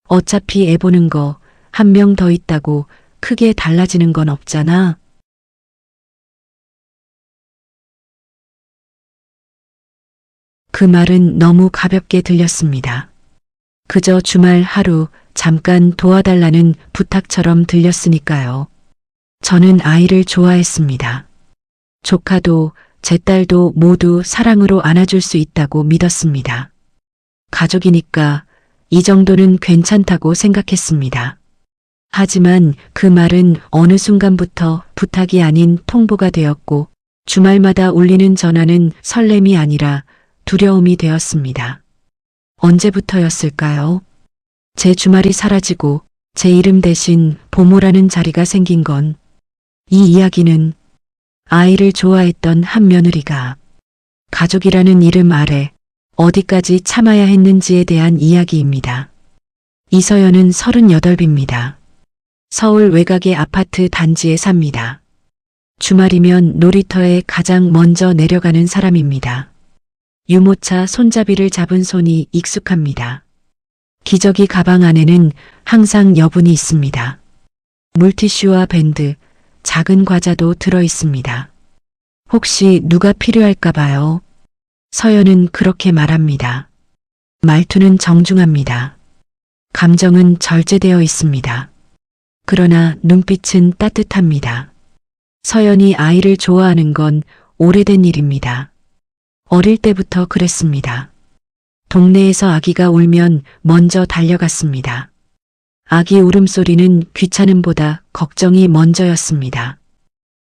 어차피 애 보는 거 한 명 더 있다고 크게 달라지는 건 없잖아. 그 말은 너무 가볍게 들렸습니다. 그저 주말 하루 잠깐 도와달라는 부탁처럼 들렸으니까요. 저는 아이를 좋아했습니다. 조카도 제 딸도 모두 사랑으로 안아줄 수 있다고 믿었습니다. 가족이니까 이 정도는 괜찮다고 생각했습니다. 하지만 그 말은 어느 순간부터 부탁이 아닌 통보가 되었고 주말마다 울리는 전화는 설렘이 아니라 두려움이 되었습니다. 언제부터였을까요? 제 주말이 사라지고 제 이름 대신 보모라는 자리가 생긴 건 이 이야기는 아이를 좋아했던 한 며느리가 가족이라는 이름 아래 어디까지 참아야 했는지에 대한 이야기입니다. 이서연은 38입니다. 서울 외곽의 아파트 단지에 삽니다. 주말이면 놀이터에 가장 먼저 내려가는 사람입니다. 유모차 손잡이를 잡은 손이 익숙합니다. 기저귀 가방 안에는 항상 여분이 있습니다. 물티슈와 밴드, 작은 과자도 들어 있습니다. 혹시 누가 필요할까 봐요. 서연은 그렇게 말합니다. 말투는 정중합니다. 감정은 절제되어 있습니다. 그러나 눈빛은 따뜻합니다. 서연이 아이를 좋아하는 건 오래된 일입니다. 어릴 때부터 그랬습니다. 동네에서 아기가 울면 먼저 달려갔습니다. 아기 울음소리는 귀찮음보다 걱정이 먼저였습니다.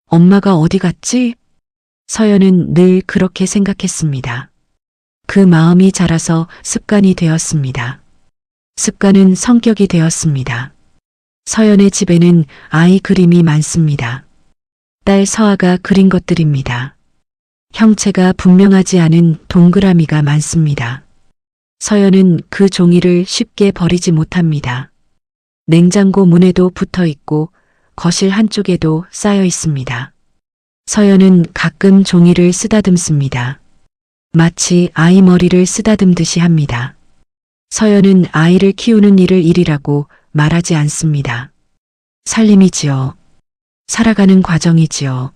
엄마가 어디 갔지? 서연은 늘 그렇게 생각했습니다. 그 마음이 자라서 습관이 되었습니다. 습관은 성격이 되었습니다. 서연의 집에는 아이 그림이 많습니다. 딸 서아가 그린 것들입니다. 형체가 분명하지 않은 동그라미가 많습니다. 서연은 그 종이를 쉽게 버리지 못합니다. 냉장고 문에도 붙어 있고 거실 한쪽에도 쌓여 있습니다. 서연은 가끔 종이를 쓰다듬습니다. 마치 아이 머리를 쓰다듬듯이 합니다. 서연은 아이를 키우는 일을 일이라고 말하지 않습니다. 살림이지요. 살아가는 과정이지요.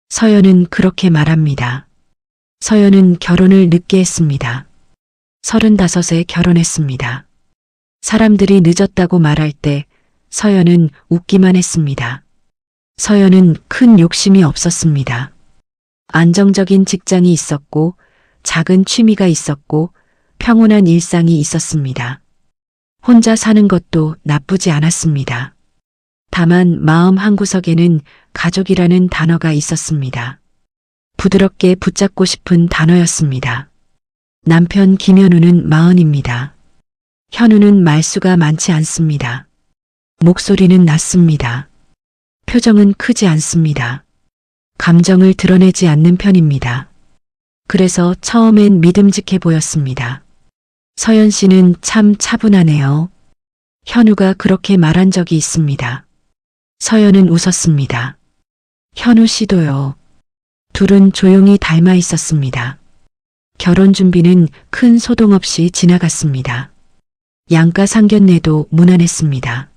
서연은 그렇게 말합니다. 서연은 결혼을 늦게 했습니다. 35에 결혼했습니다. 사람들이 늦었다고 말할 때 서연은 웃기만 했습니다. 서연은 큰 욕심이 없었습니다. 안정적인 직장이 있었고 작은 취미가 있었고 평온한 일상이 있었습니다. 혼자 사는 것도 나쁘지 않았습니다. 다만 마음 한구석에는 가족이라는 단어가 있었습니다. 부드럽게 붙잡고 싶은 단어였습니다. 남편 김현우는 40입니다. 현우는 말수가 많지 않습니다. 목소리는 낮습니다. 표정은 크지 않습니다. 감정을 드러내지 않는 편입니다. 그래서 처음엔 믿음직해 보였습니다. 서연 씨는 참 차분하네요. 현우가 그렇게 말한 적이 있습니다. 서연은 웃었습니다. 현우 씨도요. 둘은 조용히 닮아 있었습니다. 결혼 준비는 큰 소동 없이 지나갔습니다. 양가 상견례도 무난했습니다.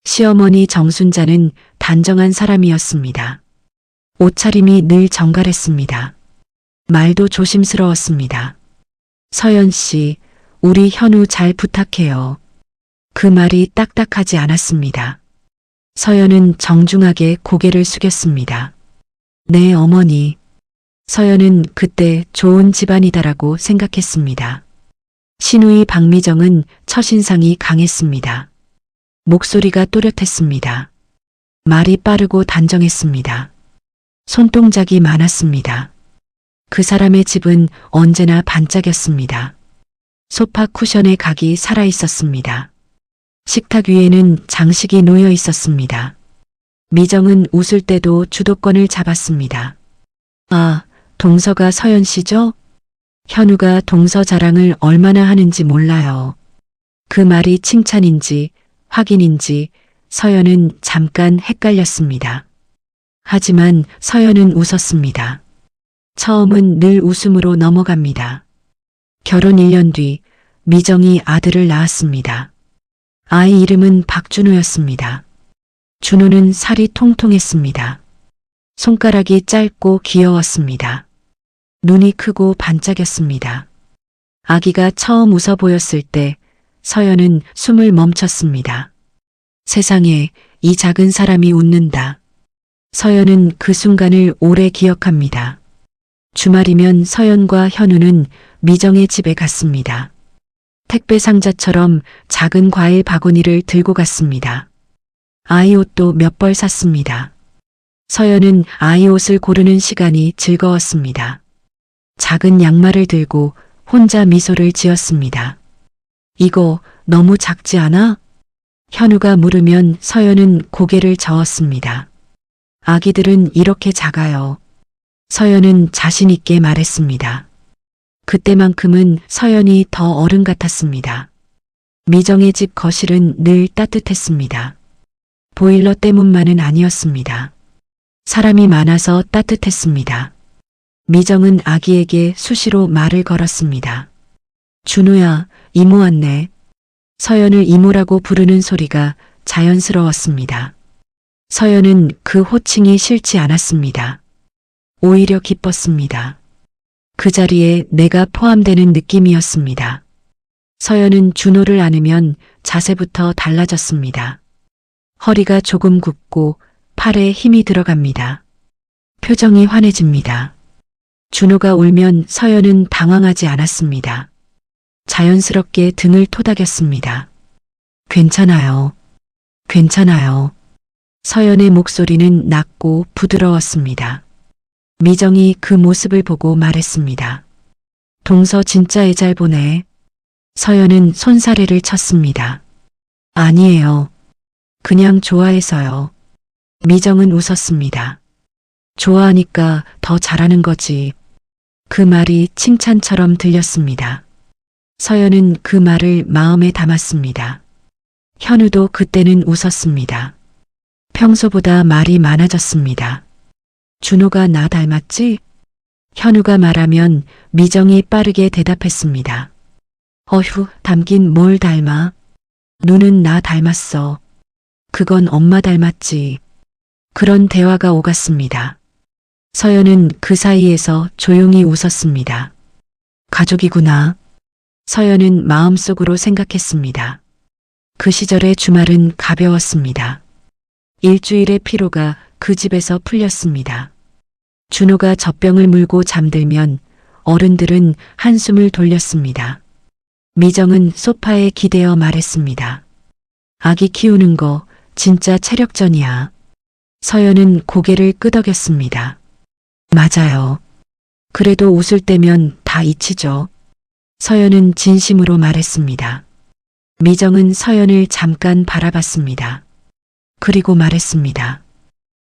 시어머니 정순자는 단정한 사람이었습니다. 옷차림이 늘 정갈했습니다. 말도 조심스러웠습니다. 서연 씨, 우리 현우 잘 부탁해요. 그 말이 딱딱하지 않았습니다. 서연은 정중하게 고개를 숙였습니다. 네, 어머니. 서연은 그때 좋은 집안이다라고 생각했습니다. 시누이 박미정은 첫인상이 강했습니다. 목소리가 또렷했습니다. 말이 빠르고 단정했습니다. 손동작이 많았습니다. 그 사람의 집은 언제나 반짝였습니다. 소파 쿠션의 각이 살아있었습니다. 식탁 위에는 장식이 놓여 있었습니다. 미정은 웃을 때도 주도권을 잡았습니다. 아, 동서가 서연 씨죠? 현우가 동서 자랑을 얼마나 하는지 몰라요. 그 말이 칭찬인지 확인인지 서연은 잠깐 헷갈렸습니다. 하지만 서연은 웃었습니다. 처음은 늘 웃음으로 넘어갑니다. 결혼 1년 뒤 미정이 아들을 낳았습니다. 아이 이름은 박준호였습니다. 준호는 살이 통통했습니다. 손가락이 짧고 귀여웠습니다. 눈이 크고 반짝였습니다. 아기가 처음 웃어 보였을 때 서연은 숨을 멈췄습니다. 세상에 이 작은 사람이 웃는다. 서연은 그 순간을 오래 기억합니다. 주말이면 서연과 현우는 미정의 집에 갔습니다. 택배 상자처럼 작은 과일 바구니를 들고 갔습니다. 아이 옷도 몇 벌 샀습니다. 서연은 아이 옷을 고르는 시간이 즐거웠습니다. 작은 양말을 들고 혼자 미소를 지었습니다. 이거 너무 작지 않아? 현우가 물으면 서연은 고개를 저었습니다. 아기들은 이렇게 작아요. 서연은 자신 있게 말했습니다. 그때만큼은 서연이 더 어른 같았습니다. 미정의 집 거실은 늘 따뜻했습니다. 보일러 때문만은 아니었습니다. 사람이 많아서 따뜻했습니다. 미정은 아기에게 수시로 말을 걸었습니다. 준호야, 이모 왔네. 서연을 이모라고 부르는 소리가 자연스러웠습니다. 서연은 그 호칭이 싫지 않았습니다. 오히려 기뻤습니다. 그 자리에 내가 포함되는 느낌이었습니다. 서연은 준호를 안으면 자세부터 달라졌습니다. 허리가 조금 굽고 팔에 힘이 들어갑니다. 표정이 환해집니다. 준호가 울면 서연은 당황하지 않았습니다. 자연스럽게 등을 토닥였습니다. 괜찮아요. 괜찮아요. 서연의 목소리는 낮고 부드러웠습니다. 미정이 그 모습을 보고 말했습니다. 동서 진짜 애 잘 보네. 서연은 손사래를 쳤습니다. 아니에요. 그냥 좋아해서요. 미정은 웃었습니다. 좋아하니까 더 잘하는 거지. 그 말이 칭찬처럼 들렸습니다. 서연은 그 말을 마음에 담았습니다. 현우도 그때는 웃었습니다. 평소보다 말이 많아졌습니다. 준호가 나 닮았지? 현우가 말하면 미정이 빠르게 대답했습니다. 어휴, 닮긴 뭘 닮아? 눈은 나 닮았어. 그건 엄마 닮았지. 그런 대화가 오갔습니다. 서연은 그 사이에서 조용히 웃었습니다. 가족이구나. 서연은 마음속으로 생각했습니다. 그 시절의 주말은 가벼웠습니다. 일주일의 피로가 그 집에서 풀렸습니다. 준호가 젖병을 물고 잠들면 어른들은 한숨을 돌렸습니다. 미정은 소파에 기대어 말했습니다. 아기 키우는 거 진짜 체력전이야. 서연은 고개를 끄덕였습니다. 맞아요. 그래도 웃을 때면 다 잊히죠. 서연은 진심으로 말했습니다. 미정은 서연을 잠깐 바라봤습니다. 그리고 말했습니다.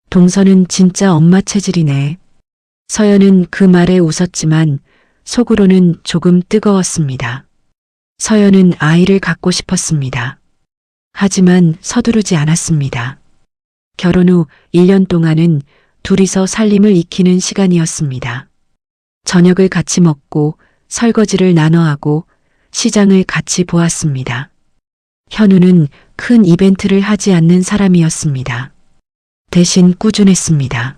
동서는 진짜 엄마 체질이네. 서연은 그 말에 웃었지만 속으로는 조금 뜨거웠습니다. 서연은 아이를 갖고 싶었습니다. 하지만 서두르지 않았습니다. 결혼 후 1년 동안은 둘이서 살림을 익히는 시간이었습니다. 저녁을 같이 먹고 설거지를 나눠 하고 시장을 같이 보았습니다. 현우는 큰 이벤트를 하지 않는 사람이었습니다. 대신 꾸준했습니다.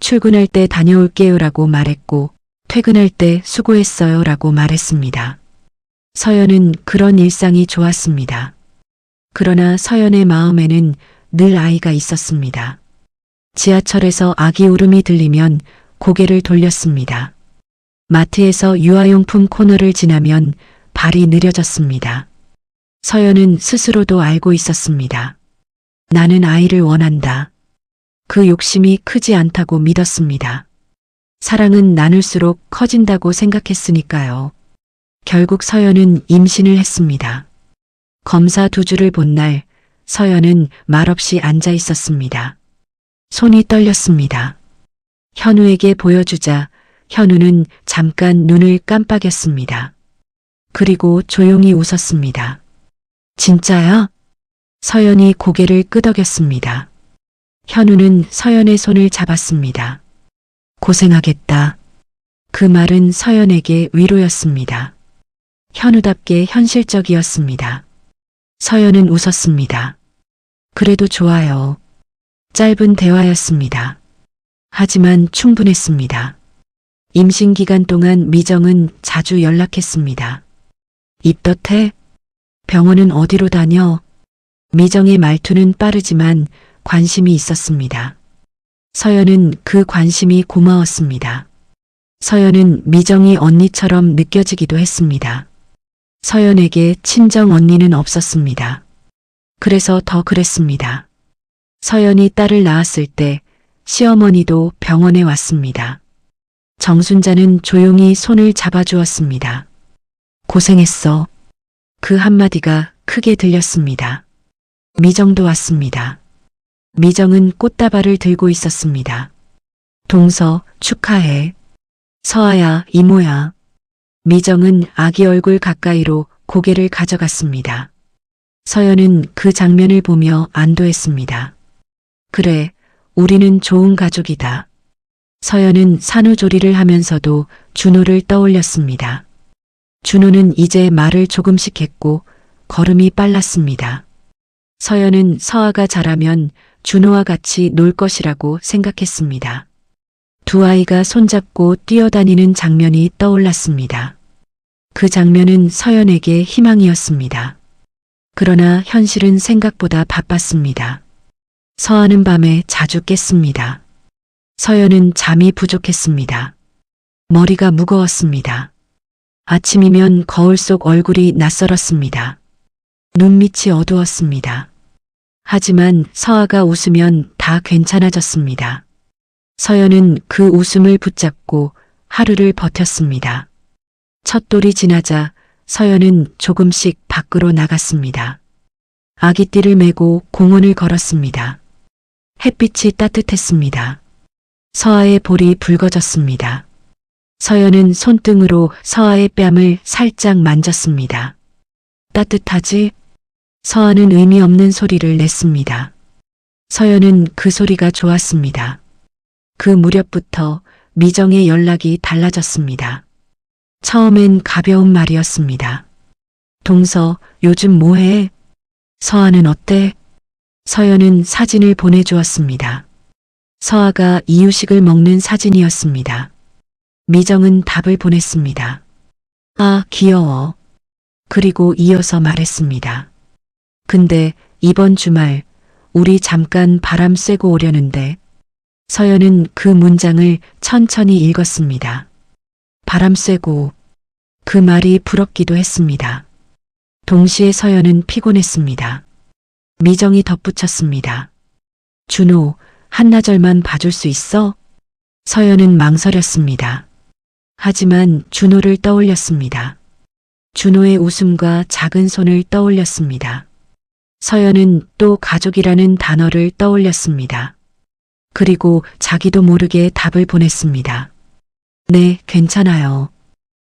출근할 때 다녀올게요라고 말했고 퇴근할 때 수고했어요라고 말했습니다. 서연은 그런 일상이 좋았습니다. 그러나 서연의 마음에는 늘 아이가 있었습니다. 지하철에서 아기 울음이 들리면 고개를 돌렸습니다. 마트에서 유아용품 코너를 지나면 발이 느려졌습니다. 서연은 스스로도 알고 있었습니다. 나는 아이를 원한다. 그 욕심이 크지 않다고 믿었습니다. 사랑은 나눌수록 커진다고 생각했으니까요. 결국 서연은 임신을 했습니다. 검사 2주를 본 날 서연은 말없이 앉아 있었습니다. 손이 떨렸습니다. 현우에게 보여주자 현우는 잠깐 눈을 깜빡였습니다. 그리고 조용히 웃었습니다. 진짜야? 서연이 고개를 끄덕였습니다. 현우는 서연의 손을 잡았습니다. 고생하겠다. 그 말은 서연에게 위로였습니다. 현우답게 현실적이었습니다. 서연은 웃었습니다. 그래도 좋아요. 짧은 대화였습니다. 하지만 충분했습니다. 임신 기간 동안 미정은 자주 연락했습니다. 입덧해? 병원은 어디로 다녀? 미정의 말투는 빠르지만 관심이 있었습니다. 서연은 그 관심이 고마웠습니다. 서연은 미정이 언니처럼 느껴지기도 했습니다. 서연에게 친정 언니는 없었습니다. 그래서 더 그랬습니다. 서연이 딸을 낳았을 때 시어머니도 병원에 왔습니다. 정순자는 조용히 손을 잡아주었습니다. 고생했어. 그 한마디가 크게 들렸습니다. 미정도 왔습니다. 미정은 꽃다발을 들고 있었습니다. 동서, 축하해. 서아야, 이모야. 미정은 아기 얼굴 가까이로 고개를 가져갔습니다. 서연은 그 장면을 보며 안도했습니다. 그래, 우리는 좋은 가족이다. 서연은 산후조리를 하면서도 준호를 떠올렸습니다. 준호는 이제 말을 조금씩 했고 걸음이 빨랐습니다. 서연은 서아가 자라면 준호와 같이 놀 것이라고 생각했습니다. 두 아이가 손잡고 뛰어다니는 장면이 떠올랐습니다. 그 장면은 서연에게 희망이었습니다. 그러나 현실은 생각보다 바빴습니다. 서아는 밤에 자주 깼습니다. 서연은 잠이 부족했습니다. 머리가 무거웠습니다. 아침이면 거울 속 얼굴이 낯설었습니다. 눈밑이 어두웠습니다. 하지만 서아가 웃으면 다 괜찮아졌습니다. 서연은 그 웃음을 붙잡고 하루를 버텼습니다. 첫돌이 지나자 서연은 조금씩 밖으로 나갔습니다. 아기띠를 메고 공원을 걸었습니다. 햇빛이 따뜻했습니다. 서아의 볼이 붉어졌습니다. 서연은 손등으로 서아의 뺨을 살짝 만졌습니다. 따뜻하지? 서아는 의미 없는 소리를 냈습니다. 서연은 그 소리가 좋았습니다. 그 무렵부터 미정의 연락이 달라졌습니다. 처음엔 가벼운 말이었습니다. 동서, 요즘 뭐해? 서아는 어때? 서연은 사진을 보내주었습니다. 서아가 이유식을 먹는 사진이었습니다. 미정은 답을 보냈습니다. 아, 귀여워. 그리고 이어서 말했습니다. 근데 이번 주말 우리 잠깐 바람 쐬고 오려는데. 서연은 그 문장을 천천히 읽었습니다. 바람 쐬고. 그 말이 부럽기도 했습니다. 동시에 서연은 피곤했습니다. 미정이 덧붙였습니다. 준호, 한나절만 봐줄 수 있어? 서연은 망설였습니다. 하지만 준호를 떠올렸습니다. 준호의 웃음과 작은 손을 떠올렸습니다. 서연은 또 가족이라는 단어를 떠올렸습니다. 그리고 자기도 모르게 답을 보냈습니다. 네, 괜찮아요.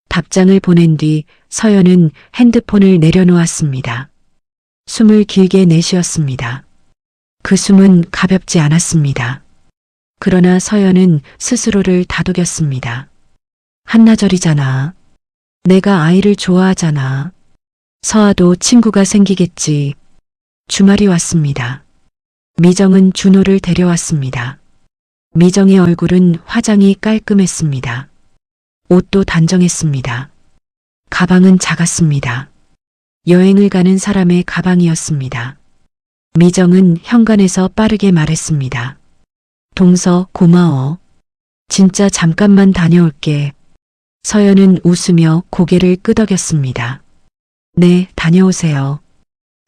답장을 보낸 뒤 서연은 핸드폰을 내려놓았습니다. 숨을 길게 내쉬었습니다. 그 숨은 가볍지 않았습니다. 그러나 서연은 스스로를 다독였습니다. 한나절이잖아. 내가 아이를 좋아하잖아. 서아도 친구가 생기겠지. 주말이 왔습니다. 미정은 준호를 데려왔습니다. 미정의 얼굴은 화장이 깔끔했습니다. 옷도 단정했습니다. 가방은 작았습니다. 여행을 가는 사람의 가방이었습니다. 미정은 현관에서 빠르게 말했습니다. 동서, 고마워. 진짜 잠깐만 다녀올게. 서연은 웃으며 고개를 끄덕였습니다. 네, 다녀오세요.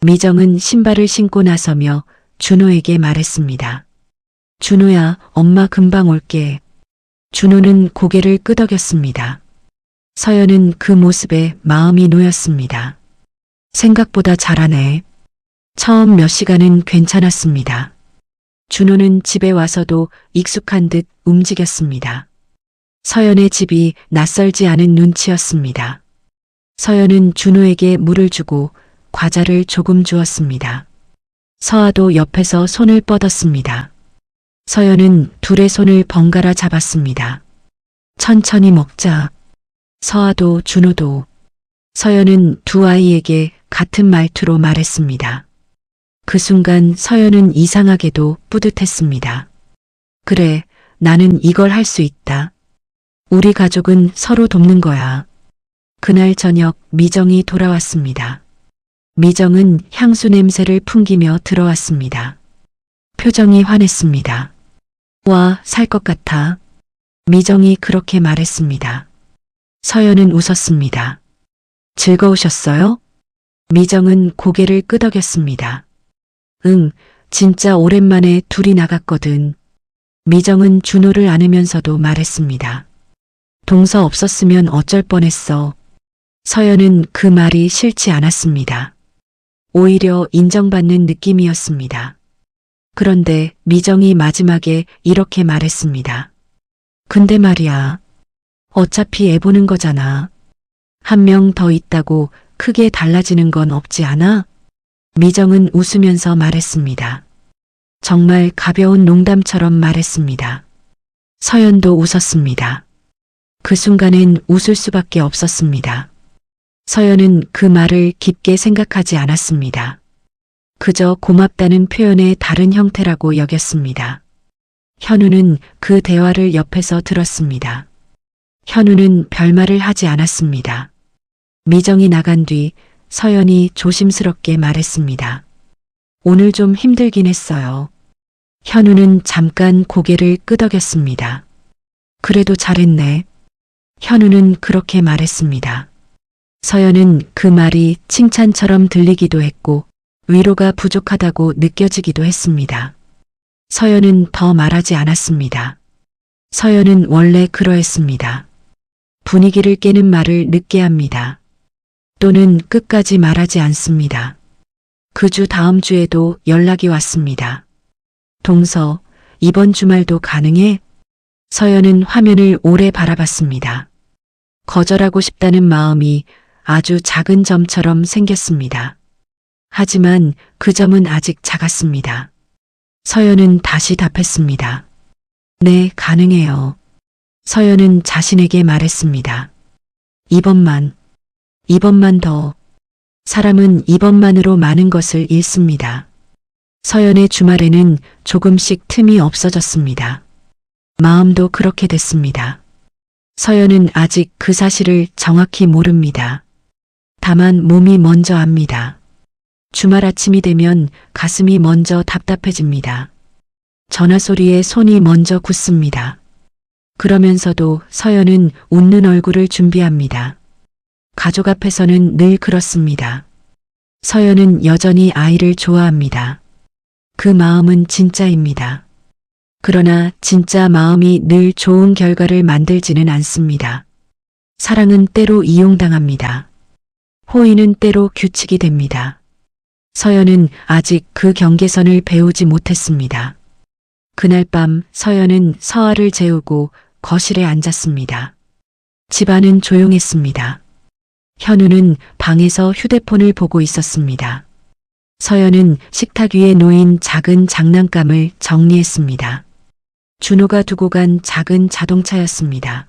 미정은 신발을 신고 나서며 준호에게 말했습니다. 준호야, 엄마 금방 올게. 준호는 고개를 끄덕였습니다. 서연은 그 모습에 마음이 놓였습니다. 생각보다 잘하네. 처음 몇 시간은 괜찮았습니다. 준호는 집에 와서도 익숙한 듯 움직였습니다. 서연의 집이 낯설지 않은 눈치였습니다. 서연은 준호에게 물을 주고 과자를 조금 주었습니다. 서아도 옆에서 손을 뻗었습니다. 서연은 둘의 손을 번갈아 잡았습니다. 천천히 먹자. 서아도 준호도. 서연은 두 아이에게 같은 말투로 말했습니다. 그 순간 서연은 이상하게도 뿌듯했습니다. 그래, 나는 이걸 할 수 있다. 우리 가족은 서로 돕는 거야. 그날 저녁 미정이 돌아왔습니다. 미정은 향수 냄새를 풍기며 들어왔습니다. 표정이 환했습니다. 와, 살 것 같아. 미정이 그렇게 말했습니다. 서연은 웃었습니다. 즐거우셨어요? 미정은 고개를 끄덕였습니다. 응, 진짜 오랜만에 둘이 나갔거든. 미정은 준호를 안으면서도 말했습니다. 동서 없었으면 어쩔 뻔했어. 서연은 그 말이 싫지 않았습니다. 오히려 인정받는 느낌이었습니다. 그런데 미정이 마지막에 이렇게 말했습니다. 근데 말이야. 어차피 애 보는 거잖아. 한 명 더 있다고 크게 달라지는 건 없지 않아? 미정은 웃으면서 말했습니다. 정말 가벼운 농담처럼 말했습니다. 서연도 웃었습니다. 그 순간엔 웃을 수밖에 없었습니다. 서연은 그 말을 깊게 생각하지 않았습니다. 그저 고맙다는 표현의 다른 형태라고 여겼습니다. 현우는 그 대화를 옆에서 들었습니다. 현우는 별말을 하지 않았습니다. 미정이 나간 뒤 서연이 조심스럽게 말했습니다. 오늘 좀 힘들긴 했어요. 현우는 잠깐 고개를 끄덕였습니다. 그래도 잘했네. 현우는 그렇게 말했습니다. 서연은 그 말이 칭찬처럼 들리기도 했고 위로가 부족하다고 느껴지기도 했습니다. 서연은 더 말하지 않았습니다. 서연은 원래 그러했습니다. 분위기를 깨는 말을 늦게 합니다. 또는 끝까지 말하지 않습니다. 그 주 다음 주에도 연락이 왔습니다. 동서, 이번 주말도 가능해? 서연은 화면을 오래 바라봤습니다. 거절하고 싶다는 마음이 아주 작은 점처럼 생겼습니다. 하지만 그 점은 아직 작았습니다. 서연은 다시 답했습니다. 네, 가능해요. 서연은 자신에게 말했습니다. 이번만 더. 사람은 이번만으로 많은 것을 잃습니다. 서연의 주말에는 조금씩 틈이 없어졌습니다. 마음도 그렇게 됐습니다. 서연은 아직 그 사실을 정확히 모릅니다. 다만 몸이 먼저 압니다. 주말 아침이 되면 가슴이 먼저 답답해집니다. 전화 소리에 손이 먼저 굳습니다. 그러면서도 서연은 웃는 얼굴을 준비합니다. 가족 앞에서는 늘 그렇습니다. 서연은 여전히 아이를 좋아합니다. 그 마음은 진짜입니다. 그러나 진짜 마음이 늘 좋은 결과를 만들지는 않습니다. 사랑은 때로 이용당합니다. 호의는 때로 규칙이 됩니다. 서연은 아직 그 경계선을 배우지 못했습니다. 그날 밤 서연은 서아를 재우고 거실에 앉았습니다. 집안은 조용했습니다. 현우는 방에서 휴대폰을 보고 있었습니다. 서연은 식탁 위에 놓인 작은 장난감을 정리했습니다. 준호가 두고 간 작은 자동차였습니다.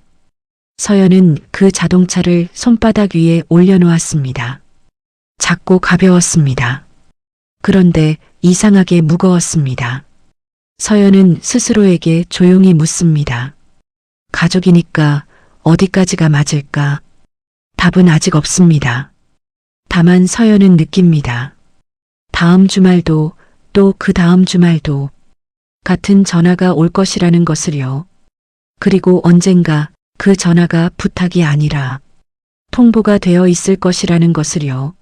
서연은 그 자동차를 손바닥 위에 올려놓았습니다. 작고 가벼웠습니다. 그런데 이상하게 무거웠습니다. 서연은 스스로에게 조용히 묻습니다. 가족이니까 어디까지가 맞을까? 답은 아직 없습니다. 다만 서연은 느낍니다. 다음 주말도 또 그 다음 주말도 같은 전화가 올 것이라는 것을요. 그리고 언젠가 그 전화가 부탁이 아니라 통보가 되어 있을 것이라는 것을요.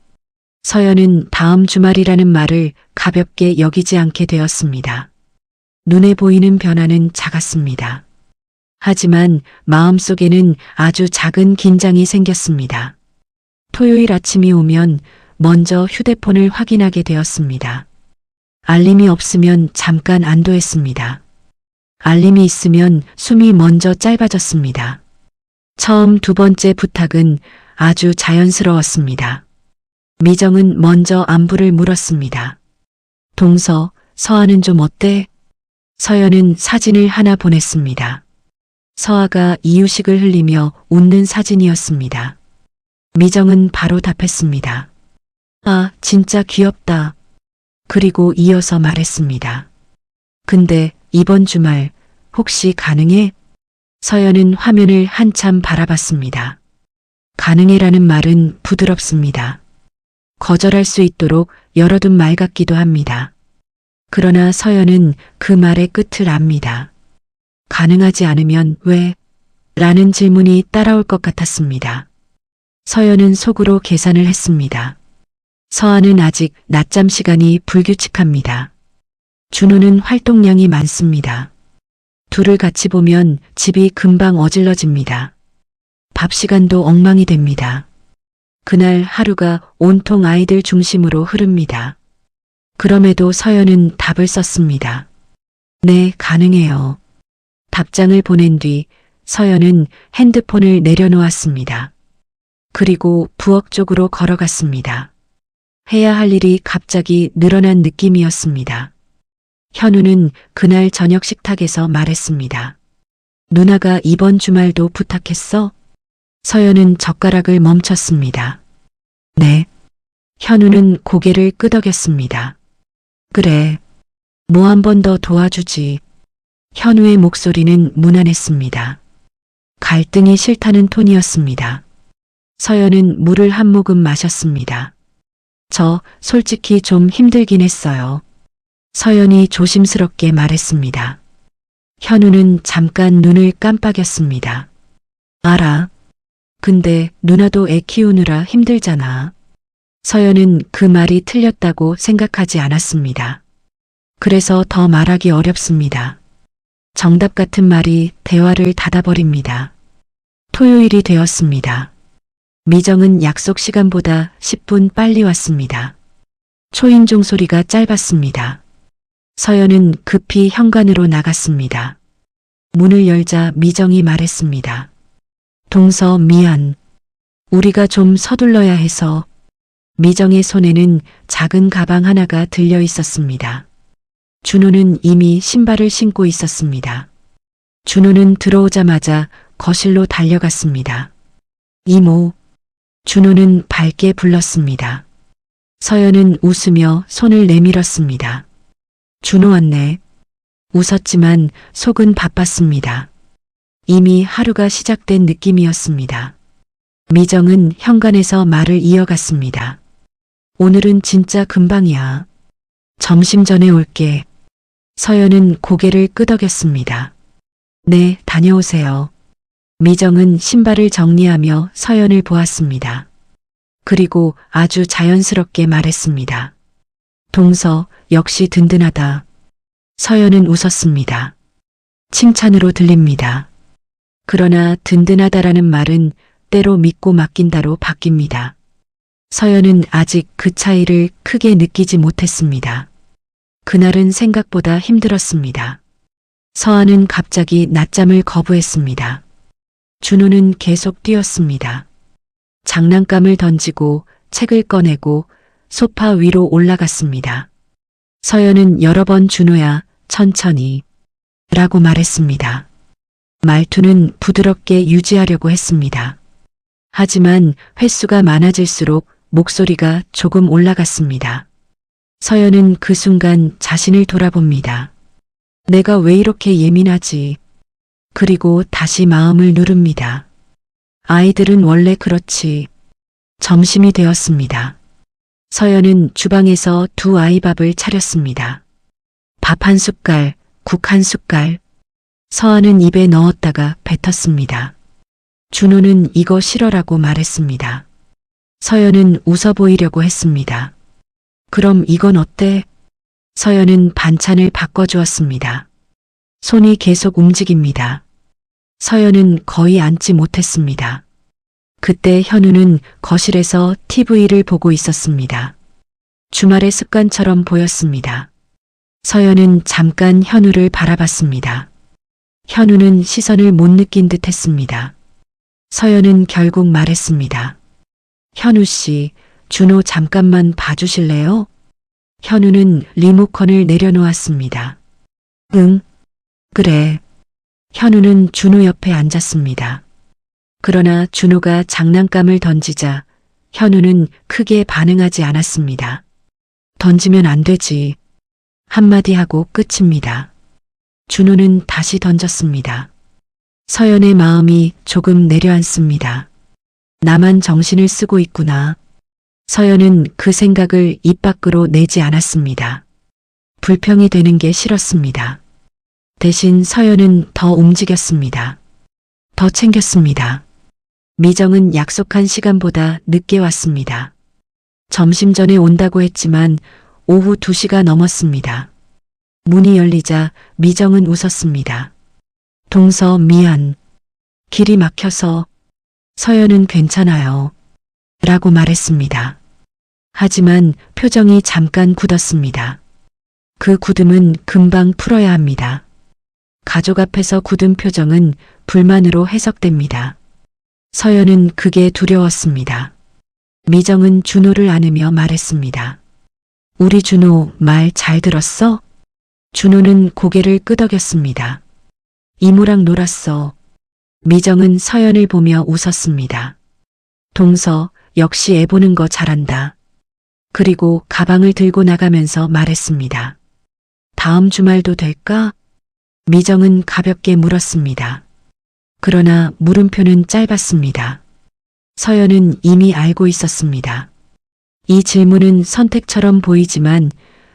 서연은 다음 주말이라는 말을 가볍게 여기지 않게 되었습니다. 눈에 보이는 변화는 작았습니다. 하지만 마음속에는 아주 작은 긴장이 생겼습니다. 토요일 아침이 오면 먼저 휴대폰을 확인하게 되었습니다. 알림이 없으면 잠깐 안도했습니다. 알림이 있으면 숨이 먼저 짧아졌습니다. 처음 두 번째 부탁은 아주 자연스러웠습니다. 미정은 먼저 안부를 물었습니다. 동서, 서아는 좀 어때? 서연은 사진을 하나 보냈습니다. 서아가 이유식을 흘리며 웃는 사진이었습니다. 미정은 바로 답했습니다. 아, 진짜 귀엽다. 그리고 이어서 말했습니다. 근데 이번 주말 혹시 가능해? 서연은 화면을 한참 바라봤습니다. 가능해라는 말은 부드럽습니다. 거절할 수 있도록 열어둔 말 같기도 합니다. 그러나 서연은 그 말의 끝을 압니다. 가능하지 않으면 왜? 라는 질문이 따라올 것 같았습니다. 서연은 속으로 계산을 했습니다. 서아는 아직 낮잠 시간이 불규칙합니다. 준호는 활동량이 많습니다. 둘을 같이 보면 집이 금방 어질러집니다. 밥 시간도 엉망이 됩니다. 그날 하루가 온통 아이들 중심으로 흐릅니다. 그럼에도 서연은 답을 썼습니다. 네, 가능해요. 답장을 보낸 뒤 서연은 핸드폰을 내려놓았습니다. 그리고 부엌 쪽으로 걸어갔습니다. 해야 할 일이 갑자기 늘어난 느낌이었습니다. 현우는 그날 저녁 식탁에서 말했습니다. 누나가 이번 주말도 부탁했어? 서연은 젓가락을 멈췄습니다. 네. 현우는 고개를 끄덕였습니다. 그래. 뭐 한 번 더 도와주지. 현우의 목소리는 무난했습니다. 갈등이 싫다는 톤이었습니다. 서연은 물을 한 모금 마셨습니다. 저 솔직히 좀 힘들긴 했어요. 서연이 조심스럽게 말했습니다. 현우는 잠깐 눈을 깜빡였습니다. 알아. 근데 누나도 애 키우느라 힘들잖아. 서연은 그 말이 틀렸다고 생각하지 않았습니다. 그래서 더 말하기 어렵습니다. 정답 같은 말이 대화를 닫아버립니다. 토요일이 되었습니다. 미정은 약속 시간보다 10분 빨리 왔습니다. 초인종 소리가 짧았습니다. 서연은 급히 현관으로 나갔습니다. 문을 열자 미정이 말했습니다. 동서 미안. 우리가 좀 서둘러야 해서. 미정의 손에는 작은 가방 하나가 들려 있었습니다. 준호는 이미 신발을 신고 있었습니다. 준호는 들어오자마자 거실로 달려갔습니다. 이모. 준호는 밝게 불렀습니다. 서연은 웃으며 손을 내밀었습니다. 준호 왔네. 웃었지만 속은 바빴습니다. 이미 하루가 시작된 느낌이었습니다. 미정은 현관에서 말을 이어갔습니다. 오늘은 진짜 금방이야. 점심 전에 올게. 서연은 고개를 끄덕였습니다. 네, 다녀오세요. 미정은 신발을 정리하며 서연을 보았습니다. 그리고 아주 자연스럽게 말했습니다. 동서, 역시 든든하다. 서연은 웃었습니다. 칭찬으로 들립니다. 그러나 든든하다라는 말은 때로 믿고 맡긴다로 바뀝니다. 서연은 아직 그 차이를 크게 느끼지 못했습니다. 그날은 생각보다 힘들었습니다. 서아는 갑자기 낮잠을 거부했습니다. 준호는 계속 뛰었습니다. 장난감을 던지고 책을 꺼내고 소파 위로 올라갔습니다. 서연은 여러 번 준호야, 천천히 라고 말했습니다. 말투는 부드럽게 유지하려고 했습니다. 하지만 횟수가 많아질수록 목소리가 조금 올라갔습니다. 서연은 그 순간 자신을 돌아봅니다. 내가 왜 이렇게 예민하지? 그리고 다시 마음을 누릅니다. 아이들은 원래 그렇지. 점심이 되었습니다. 서연은 주방에서 두 아이 밥을 차렸습니다. 밥 한 숟갈, 국 한 숟갈. 서아는 입에 넣었다가 뱉었습니다. 준호는 이거 싫어라고 말했습니다. 서연은 웃어 보이려고 했습니다. 그럼 이건 어때? 서연은 반찬을 바꿔주었습니다. 손이 계속 움직입니다. 서연은 거의 앉지 못했습니다. 그때 현우는 거실에서 TV를 보고 있었습니다. 주말의 습관처럼 보였습니다. 서연은 잠깐 현우를 바라봤습니다. 현우는 시선을 못 느낀 듯 했습니다. 서연은 결국 말했습니다. 현우 씨, 준호 잠깐만 봐주실래요? 현우는 리모컨을 내려놓았습니다. 응, 그래. 현우는 준호 옆에 앉았습니다. 그러나 준호가 장난감을 던지자 현우는 크게 반응하지 않았습니다. 던지면 안 되지. 한마디 하고 끝입니다. 준호는 다시 던졌습니다. 서연의 마음이 조금 내려앉습니다. 나만 정신을 쓰고 있구나. 서연은 그 생각을 입 밖으로 내지 않았습니다. 불평이 되는 게 싫었습니다. 대신 서연은 더 움직였습니다. 더 챙겼습니다. 미정은 약속한 시간보다 늦게 왔습니다. 점심 전에 온다고 했지만 오후 2시가 넘었습니다. 문이 열리자 미정은 웃었습니다. 동서 미안. 길이 막혀서. 서연은 괜찮아요. 라고 말했습니다. 하지만 표정이 잠깐 굳었습니다. 그 굳음은 금방 풀어야 합니다. 가족 앞에서 굳은 표정은 불만으로 해석됩니다. 서연은 그게 두려웠습니다. 미정은 준호를 안으며 말했습니다. 우리 준호 말 잘 들었어? 준호는 고개를 끄덕였습니다. 이모랑 놀았어. 미정은 서연을 보며 웃었습니다. 동서 역시 애 보는 거 잘한다. 그리고 가방을 들고 나가면서 말했습니다. 다음 주말도 될까? 미정은 가볍게 물었습니다. 그러나 물음표는 짧았습니다. 서연은 이미 알고 있었습니다. 이 질문은 선택처럼 보이지만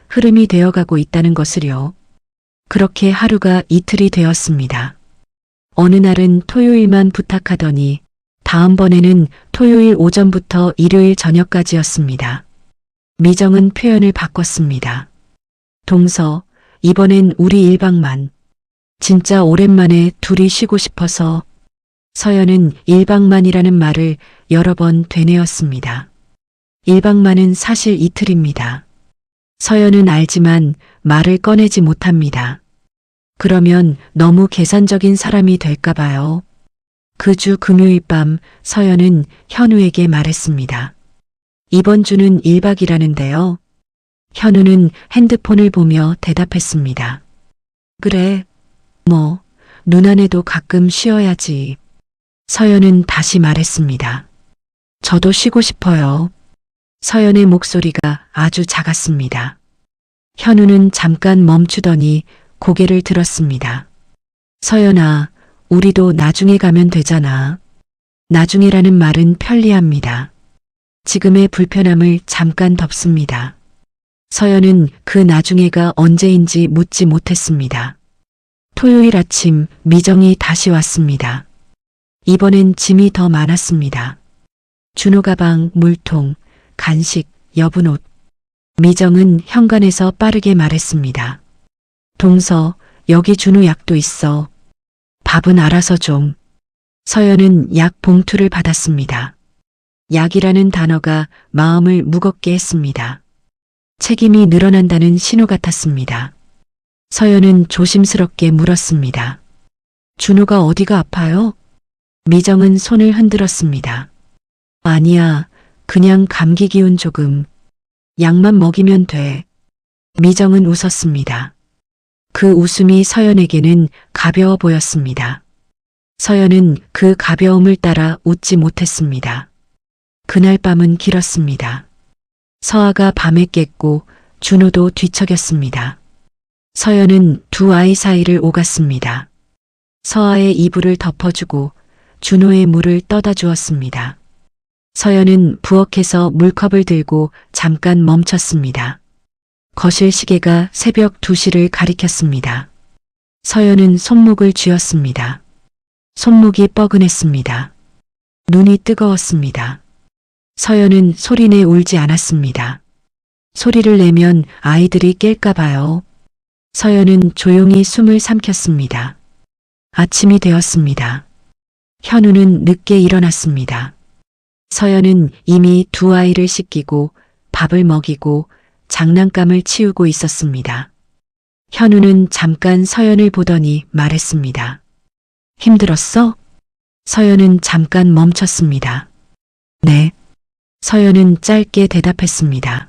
흐름이 되어가고 있다는 것을요. 그렇게 하루가 이틀이 되었습니다. 어느 날은 토요일만 부탁하더니 다음번에는 토요일 오전부터 일요일 저녁까지였습니다. 미정은 표현을 바꿨습니다. 동서, 이번엔 우리 1박만. 진짜 오랜만에 둘이 쉬고 싶어서. 서연은 1박만이라는 말을 여러 번 되뇌었습니다. 1박만은 사실 이틀입니다. 서연은 알지만 말을 꺼내지 못합니다. 그러면 너무 계산적인 사람이 될까 봐요. 그 주 금요일 밤 서연은 현우에게 말했습니다. 이번 주는 1박이라는데요. 현우는 핸드폰을 보며 대답했습니다. 그래. 뭐, 누나네도 가끔 쉬어야지. 서연은 다시 말했습니다. 저도 쉬고 싶어요. 서연의 목소리가 아주 작았습니다. 현우는 잠깐 멈추더니 고개를 들었습니다. 서연아, 우리도 나중에 가면 되잖아. 나중에라는 말은 편리합니다. 지금의 불편함을 잠깐 덮습니다. 서연은 그 나중에가 언제인지 묻지 못했습니다. 토요일 아침 미정이 다시 왔습니다. 이번엔 짐이 더 많았습니다. 준호 가방, 물통, 간식, 여분 옷. 미정은 현관에서 빠르게 말했습니다. 동서, 여기 준호 약도 있어. 밥은 알아서 좀. 서연은 약 봉투를 받았습니다. 약이라는 단어가 마음을 무겁게 했습니다. 책임이 늘어난다는 신호 같았습니다. 서연은 조심스럽게 물었습니다. 준호가 어디가 아파요? 미정은 손을 흔들었습니다. 아니야, 그냥 감기 기운 조금. 약만 먹이면 돼. 미정은 웃었습니다. 그 웃음이 서연에게는 가벼워 보였습니다. 서연은 그 가벼움을 따라 웃지 못했습니다. 그날 밤은 길었습니다. 서아가 밤에 깼고 준호도 뒤척였습니다. 서연은 두 아이 사이를 오갔습니다. 서아의 이불을 덮어주고 준호의 물을 떠다 주었습니다. 서연은 부엌에서 물컵을 들고 잠깐 멈췄습니다. 거실 시계가 새벽 2시를 가리켰습니다. 서연은 손목을 쥐었습니다. 손목이 뻐근했습니다. 눈이 뜨거웠습니다. 서연은 소리내 울지 않았습니다. 소리를 내면 아이들이 깰까 봐요. 서연은 조용히 숨을 삼켰습니다. 아침이 되었습니다. 현우는 늦게 일어났습니다. 서연은 이미 두 아이를 씻기고 밥을 먹이고 장난감을 치우고 있었습니다. 현우는 잠깐 서연을 보더니 말했습니다. 힘들었어? 서연은 잠깐 멈췄습니다. 네. 서연은 짧게 대답했습니다.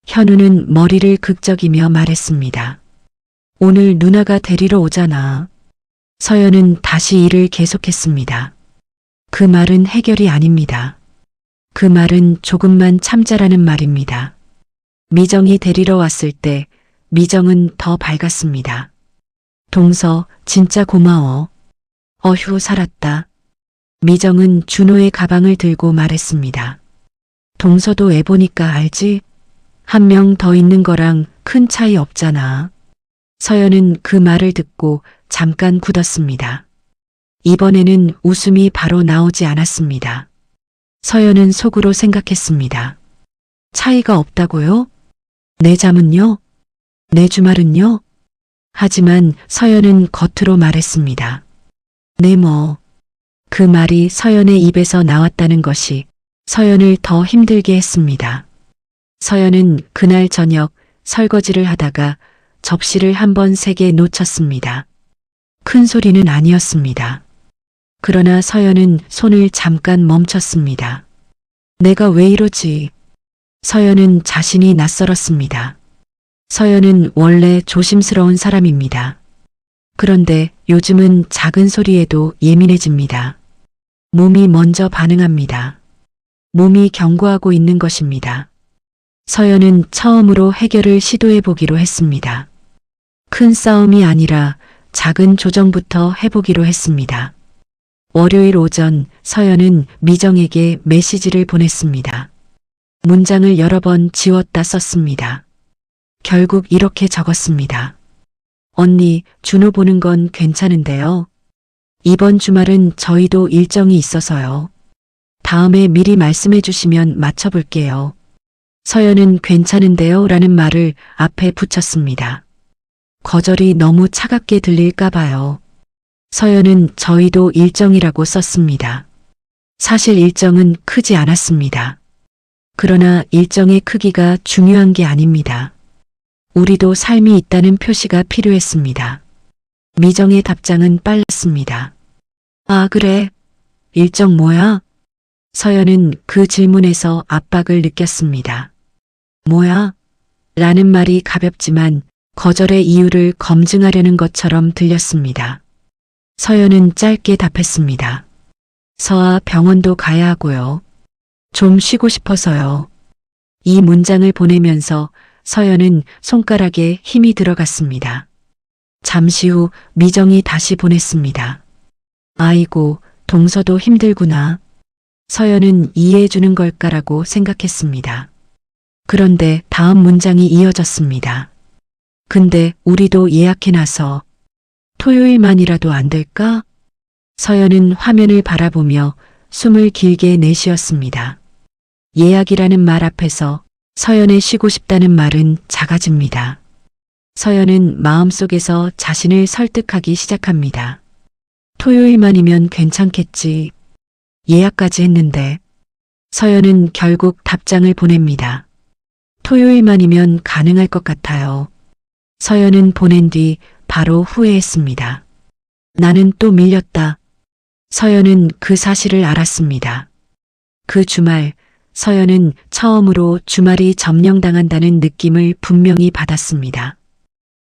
현우는 머리를 극적이며 말했습니다. 오늘 누나가 데리러 오잖아. 서연은 다시 일을 계속했습니다. 그 말은 해결이 아닙니다. 그 말은 조금만 참자라는 말입니다. 미정이 데리러 왔을 때 미정은 더 밝았습니다. 동서, 진짜 고마워. 어휴, 살았다. 미정은 준호의 가방을 들고 말했습니다. 동서도 애 보니까 알지? 한 명 더 있는 거랑 큰 차이 없잖아. 서연은 그 말을 듣고 잠깐 굳었습니다. 이번에는 웃음이 바로 나오지 않았습니다. 서연은 속으로 생각했습니다. 차이가 없다고요? 내 잠은요? 내 주말은요? 하지만 서연은 겉으로 말했습니다. 네 뭐. 그 말이 서연의 입에서 나왔다는 것이 서연을 더 힘들게 했습니다. 서연은 그날 저녁 설거지를 하다가 접시를 한 번 세게 놓쳤습니다. 큰 소리는 아니었습니다. 그러나 서연은 손을 잠깐 멈췄습니다. 내가 왜 이러지? 서연은 자신이 낯설었습니다. 서연은 원래 조심스러운 사람입니다. 그런데 요즘은 작은 소리에도 예민해집니다. 몸이 먼저 반응합니다. 몸이 경고하고 있는 것입니다. 서연은 처음으로 해결을 시도해 보기로 했습니다. 큰 싸움이 아니라 작은 조정부터 해보기로 했습니다. 월요일 오전 서연은 미정에게 메시지를 보냈습니다. 문장을 여러 번 지웠다 썼습니다. 결국 이렇게 적었습니다. 언니, 준호 보는 건 괜찮은데요. 이번 주말은 저희도 일정이 있어서요. 다음에 미리 말씀해 주시면 맞춰볼게요. 서연은 괜찮은데요 라는 말을 앞에 붙였습니다. 거절이 너무 차갑게 들릴까 봐요. 서연은 저희도 일정이라고 썼습니다. 사실 일정은 크지 않았습니다. 그러나 일정의 크기가 중요한 게 아닙니다. 우리도 삶이 있다는 표시가 필요했습니다. 미정의 답장은 빨랐습니다. 아, 그래? 일정 뭐야? 서연은 그 질문에서 압박을 느꼈습니다. 뭐야? 라는 말이 가볍지만 거절의 이유를 검증하려는 것처럼 들렸습니다. 서연은 짧게 답했습니다. 서아, 병원도 가야 하고요. 좀 쉬고 싶어서요. 이 문장을 보내면서 서연은 손가락에 힘이 들어갔습니다. 잠시 후 미정이 다시 보냈습니다. 아이고, 동서도 힘들구나. 서연은 이해해 주는 걸까라고 생각했습니다. 그런데 다음 문장이 이어졌습니다. 근데 우리도 예약해놔서 토요일만이라도 안 될까? 서연은 화면을 바라보며 숨을 길게 내쉬었습니다. 예약이라는 말 앞에서 서연의 쉬고 싶다는 말은 작아집니다. 서연은 마음속에서 자신을 설득하기 시작합니다. 토요일만이면 괜찮겠지. 예약까지 했는데. 서연은 결국 답장을 보냅니다. 토요일만이면 가능할 것 같아요. 서연은 보낸 뒤 바로 후회했습니다. 나는 또 밀렸다. 서연은 그 사실을 알았습니다. 그 주말 서연은 처음으로 주말이 점령당한다는 느낌을 분명히 받았습니다.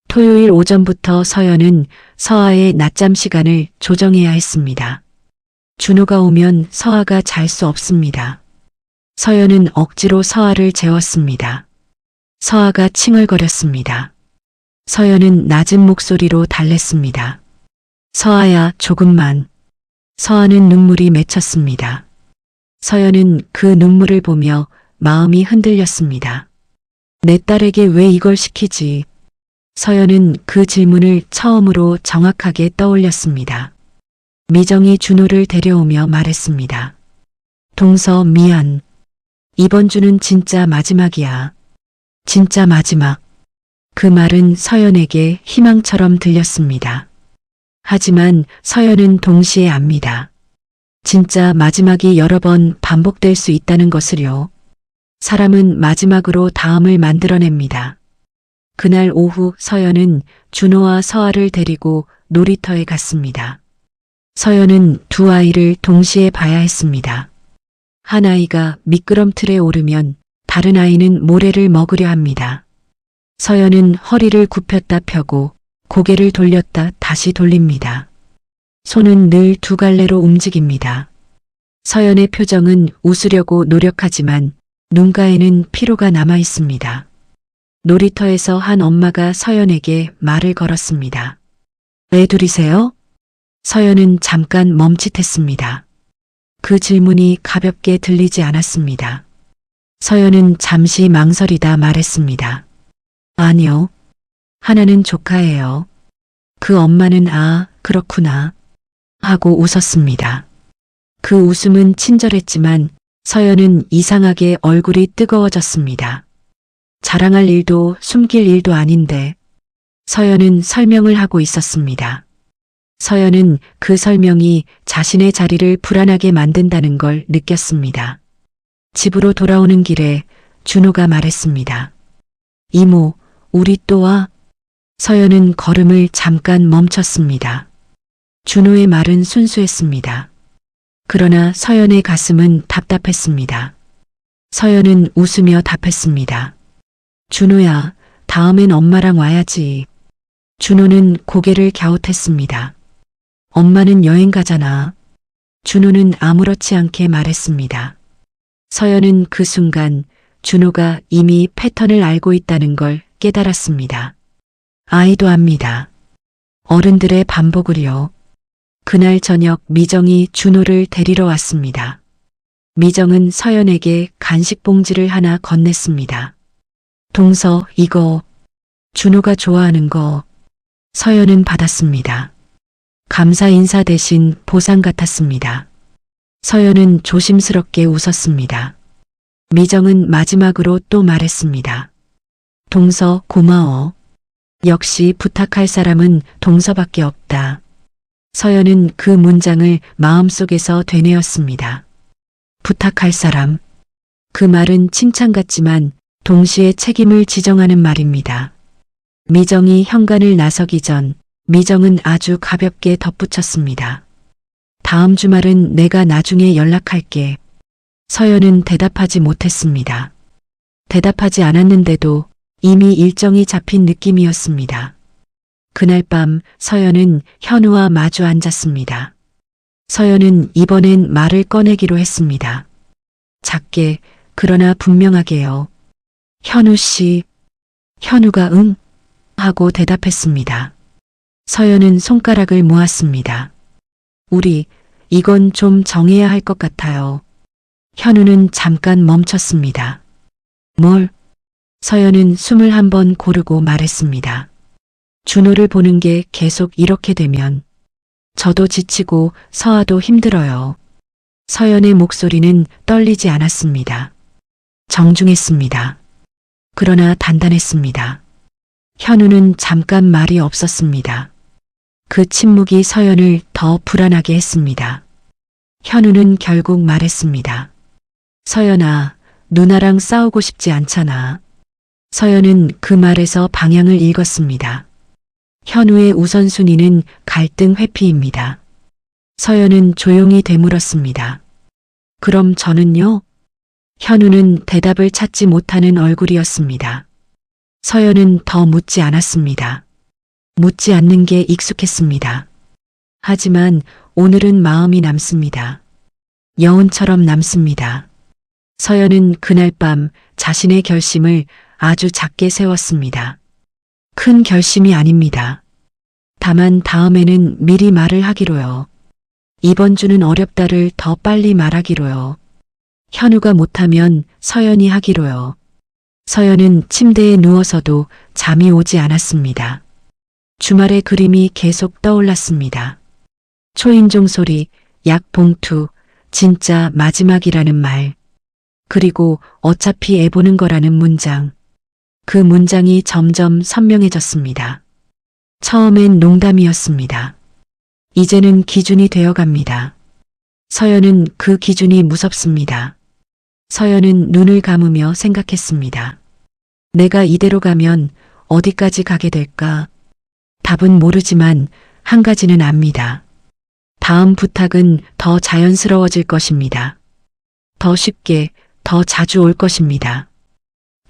토요일 오전부터 서연은 서아의 낮잠 시간을 조정해야 했습니다. 준호가 오면 서아가 잘 수 없습니다. 서연은 억지로 서아를 재웠습니다. 서아가 칭얼거렸습니다. 서연은 낮은 목소리로 달랬습니다. 서아야, 조금만. 서아는 눈물이 맺혔습니다. 서연은 그 눈물을 보며 마음이 흔들렸습니다. 내 딸에게 왜 이걸 시키지? 서연은 그 질문을 처음으로 정확하게 떠올렸습니다. 미정이 준호를 데려오며 말했습니다. 동서, 미안. 이번 주는 진짜 마지막이야. 진짜 마지막. 그 말은 서연에게 희망처럼 들렸습니다. 하지만 서연은 동시에 압니다. 진짜 마지막이 여러 번 반복될 수 있다는 것을요. 사람은 마지막으로 다음을 만들어냅니다. 그날 오후 서연은 준호와 서아를 데리고 놀이터에 갔습니다. 서연은 두 아이를 동시에 봐야 했습니다. 한 아이가 미끄럼틀에 오르면 다른 아이는 모래를 먹으려 합니다. 서연은 허리를 굽혔다 펴고 고개를 돌렸다 다시 돌립니다. 손은 늘 두 갈래로 움직입니다. 서연의 표정은 웃으려고 노력하지만 눈가에는 피로가 남아 있습니다. 놀이터에서 한 엄마가 서연에게 말을 걸었습니다. 애 둘이세요? 서연은 잠깐 멈칫했습니다. 그 질문이 가볍게 들리지 않았습니다. 서연은 잠시 망설이다 말했습니다. 아니요. 하나는 조카예요. 그 엄마는 그렇구나 하고 웃었습니다. 그 웃음은 친절했지만 서연은 이상하게 얼굴이 뜨거워졌습니다. 자랑할 일도 숨길 일도 아닌데 서연은 설명을 하고 있었습니다. 서연은 그 설명이 자신의 자리를 불안하게 만든다는 걸 느꼈습니다. 집으로 돌아오는 길에 준호가 말했습니다. 이모, 우리 또 와? 서연은 걸음을 잠깐 멈췄습니다. 준호의 말은 순수했습니다. 그러나 서연의 가슴은 답답했습니다. 서연은 웃으며 답했습니다. 준호야, 다음엔 엄마랑 와야지. 준호는 고개를 갸웃했습니다. 엄마는 여행 가잖아. 준호는 아무렇지 않게 말했습니다. 서연은 그 순간 준호가 이미 패턴을 알고 있다는 걸 깨달았습니다. 아이도 압니다. 어른들의 반복을요. 그날 저녁 미정이 준호를 데리러 왔습니다. 미정은 서연에게 간식 봉지를 하나 건넸습니다. 동서, 이거 준호가 좋아하는 거. 서연은 받았습니다. 감사 인사 대신 보상 같았습니다. 서연은 조심스럽게 웃었습니다. 미정은 마지막으로 또 말했습니다. 동서, 고마워. 역시 부탁할 사람은 동서밖에 없다. 서연은 그 문장을 마음속에서 되뇌었습니다. 부탁할 사람. 그 말은 칭찬 같지만 동시에 책임을 지정하는 말입니다. 미정이 현관을 나서기 전 미정은 아주 가볍게 덧붙였습니다. 다음 주말은 내가 나중에 연락할게. 서연은 대답하지 못했습니다. 대답하지 않았는데도 이미 일정이 잡힌 느낌이었습니다. 그날 밤 서연은 현우와 마주 앉았습니다. 서연은 이번엔 말을 꺼내기로 했습니다. 작게 그러나 분명하게요. 현우 씨. 현우가 응? 하고 대답했습니다. 서연은 손가락을 모았습니다. 우리 이건 좀 정해야 할 것 같아요. 현우는 잠깐 멈췄습니다. 뭘? 서연은 숨을 한번 고르고 말했습니다. 준호를 보는 게 계속 이렇게 되면 저도 지치고 서아도 힘들어요. 서연의 목소리는 떨리지 않았습니다. 정중했습니다. 그러나 단단했습니다. 현우는 잠깐 말이 없었습니다. 그 침묵이 서연을 더 불안하게 했습니다. 현우는 결국 말했습니다. 서연아, 누나랑 싸우고 싶지 않잖아. 서연은 그 말에서 방향을 읽었습니다. 현우의 우선순위는 갈등 회피입니다. 서연은 조용히 되물었습니다. 그럼 저는요? 현우는 대답을 찾지 못하는 얼굴이었습니다. 서연은 더 묻지 않았습니다. 묻지 않는 게 익숙했습니다. 하지만 오늘은 마음이 남습니다. 여운처럼 남습니다. 서연은 그날 밤 자신의 결심을 아주 작게 세웠습니다. 큰 결심이 아닙니다. 다만 다음에는 미리 말을 하기로요. 이번 주는 어렵다를 더 빨리 말하기로요. 현우가 못하면 서연이 하기로요. 서연은 침대에 누워서도 잠이 오지 않았습니다. 주말의 그림이 계속 떠올랐습니다. 초인종 소리, 약 봉투, 진짜 마지막이라는 말, 그리고 어차피 애 보는 거라는 문장. 그 문장이 점점 선명해졌습니다. 처음엔 농담이었습니다. 이제는 기준이 되어갑니다. 서연은 그 기준이 무섭습니다. 서연은 눈을 감으며 생각했습니다. 내가 이대로 가면 어디까지 가게 될까? 답은 모르지만 한 가지는 압니다. 다음 부탁은 더 자연스러워질 것입니다. 더 쉽게, 더 자주 올 것입니다.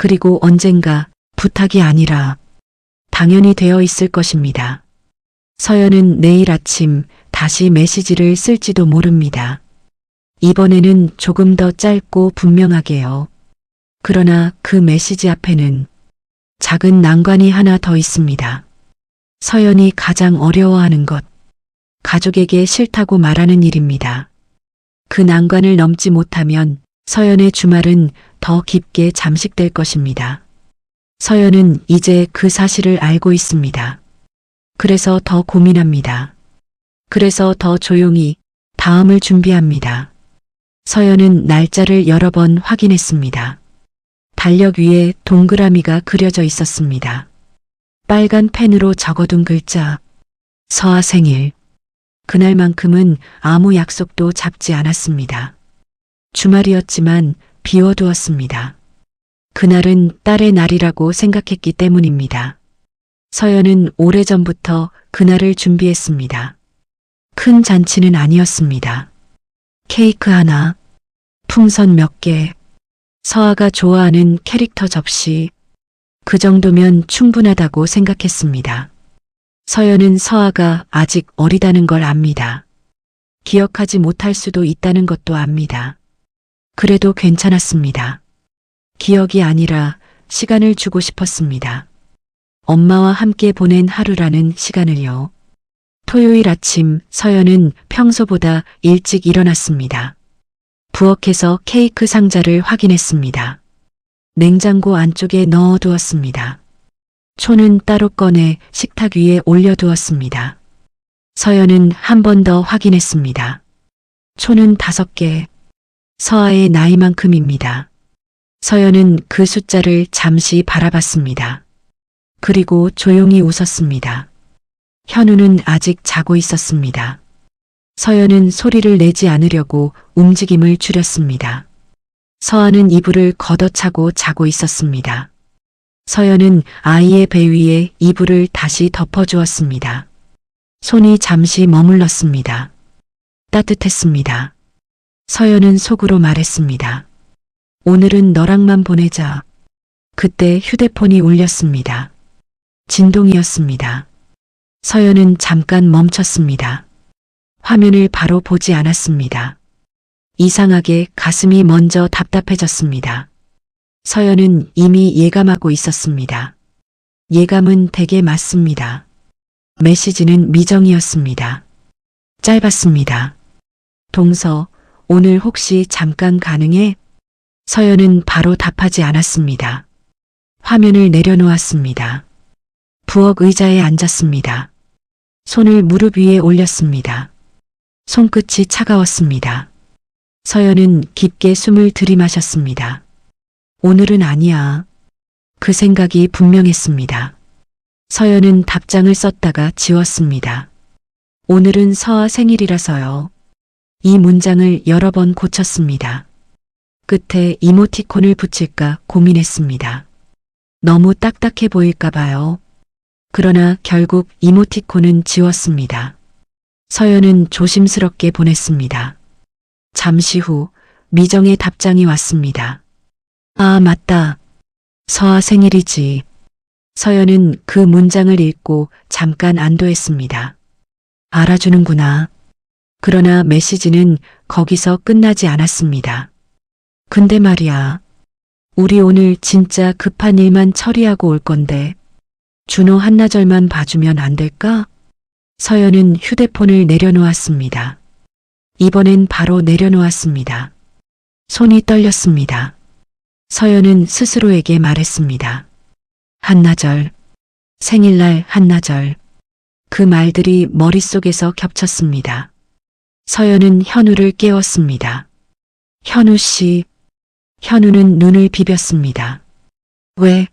그리고 언젠가 부탁이 아니라 당연히 되어 있을 것입니다. 서연은 내일 아침 다시 메시지를 쓸지도 모릅니다. 이번에는 조금 더 짧고 분명하게요. 그러나 그 메시지 앞에는 작은 난관이 하나 더 있습니다. 서연이 가장 어려워하는 것, 가족에게 싫다고 말하는 일입니다. 그 난관을 넘지 못하면 서연의 주말은 더 깊게 잠식될 것입니다. 서연은 이제 그 사실을 알고 있습니다. 그래서 더 고민합니다. 그래서 더 조용히 다음을 준비합니다. 서연은 날짜를 여러 번 확인했습니다. 달력 위에 동그라미가 그려져 있었습니다. 빨간 펜으로 적어둔 글자, 서아 생일. 그날만큼은 아무 약속도 잡지 않았습니다. 주말이었지만 비워두었습니다. 그날은 딸의 날이라고 생각했기 때문입니다. 서연은 오래전부터 그날을 준비했습니다. 큰 잔치는 아니었습니다. 케이크 하나, 풍선 몇 개, 서아가 좋아하는 캐릭터 접시, 그 정도면 충분하다고 생각했습니다. 서연은 서아가 아직 어리다는 걸 압니다. 기억하지 못할 수도 있다는 것도 압니다. 그래도 괜찮았습니다. 기억이 아니라 시간을 주고 싶었습니다. 엄마와 함께 보낸 하루라는 시간을요. 토요일 아침 서연은 평소보다 일찍 일어났습니다. 부엌에서 케이크 상자를 확인했습니다. 냉장고 안쪽에 넣어두었습니다. 초는 따로 꺼내 식탁 위에 올려두었습니다. 서연은 한 번 더 확인했습니다. 초는 5개, 서아의 나이만큼입니다. 서연은 그 숫자를 잠시 바라봤습니다. 그리고 조용히 웃었습니다. 현우는 아직 자고 있었습니다. 서연은 소리를 내지 않으려고 움직임을 줄였습니다. 서아는 이불을 걷어차고 자고 있었습니다. 서연은 아이의 배 위에 이불을 다시 덮어주었습니다. 손이 잠시 머물렀습니다. 따뜻했습니다. 서연은 속으로 말했습니다. 오늘은 너랑만 보내자. 그때 휴대폰이 울렸습니다. 진동이었습니다. 서연은 잠깐 멈췄습니다. 화면을 바로 보지 않았습니다. 이상하게 가슴이 먼저 답답해졌습니다. 서연은 이미 예감하고 있었습니다. 예감은 되게 맞습니다. 메시지는 미정이었습니다. 짧았습니다. 동서, 오늘 혹시 잠깐 가능해? 서연은 바로 답하지 않았습니다. 화면을 내려놓았습니다. 부엌 의자에 앉았습니다. 손을 무릎 위에 올렸습니다. 손끝이 차가웠습니다. 서연은 깊게 숨을 들이마셨습니다. 오늘은 아니야. 그 생각이 분명했습니다. 서연은 답장을 썼다가 지웠습니다. 오늘은 서아 생일이라서요. 이 문장을 여러 번 고쳤습니다. 끝에 이모티콘을 붙일까 고민했습니다. 너무 딱딱해 보일까 봐요. 그러나 결국 이모티콘은 지웠습니다. 서연은 조심스럽게 보냈습니다. 잠시 후 미정의 답장이 왔습니다. 아, 맞다. 서아 생일이지. 서연은 그 문장을 읽고 잠깐 안도했습니다. 알아주는구나. 그러나 메시지는 거기서 끝나지 않았습니다. 근데 말이야. 우리 오늘 진짜 급한 일만 처리하고 올 건데 준호 한나절만 봐주면 안 될까? 서연은 휴대폰을 내려놓았습니다. 이번엔 바로 내려놓았습니다. 손이 떨렸습니다. 서연은 스스로에게 말했습니다. 한나절, 생일날 한나절. 그 말들이 머릿속에서 겹쳤습니다. 서연은 현우를 깨웠습니다. 현우 씨. 현우는 눈을 비볐습니다. 왜?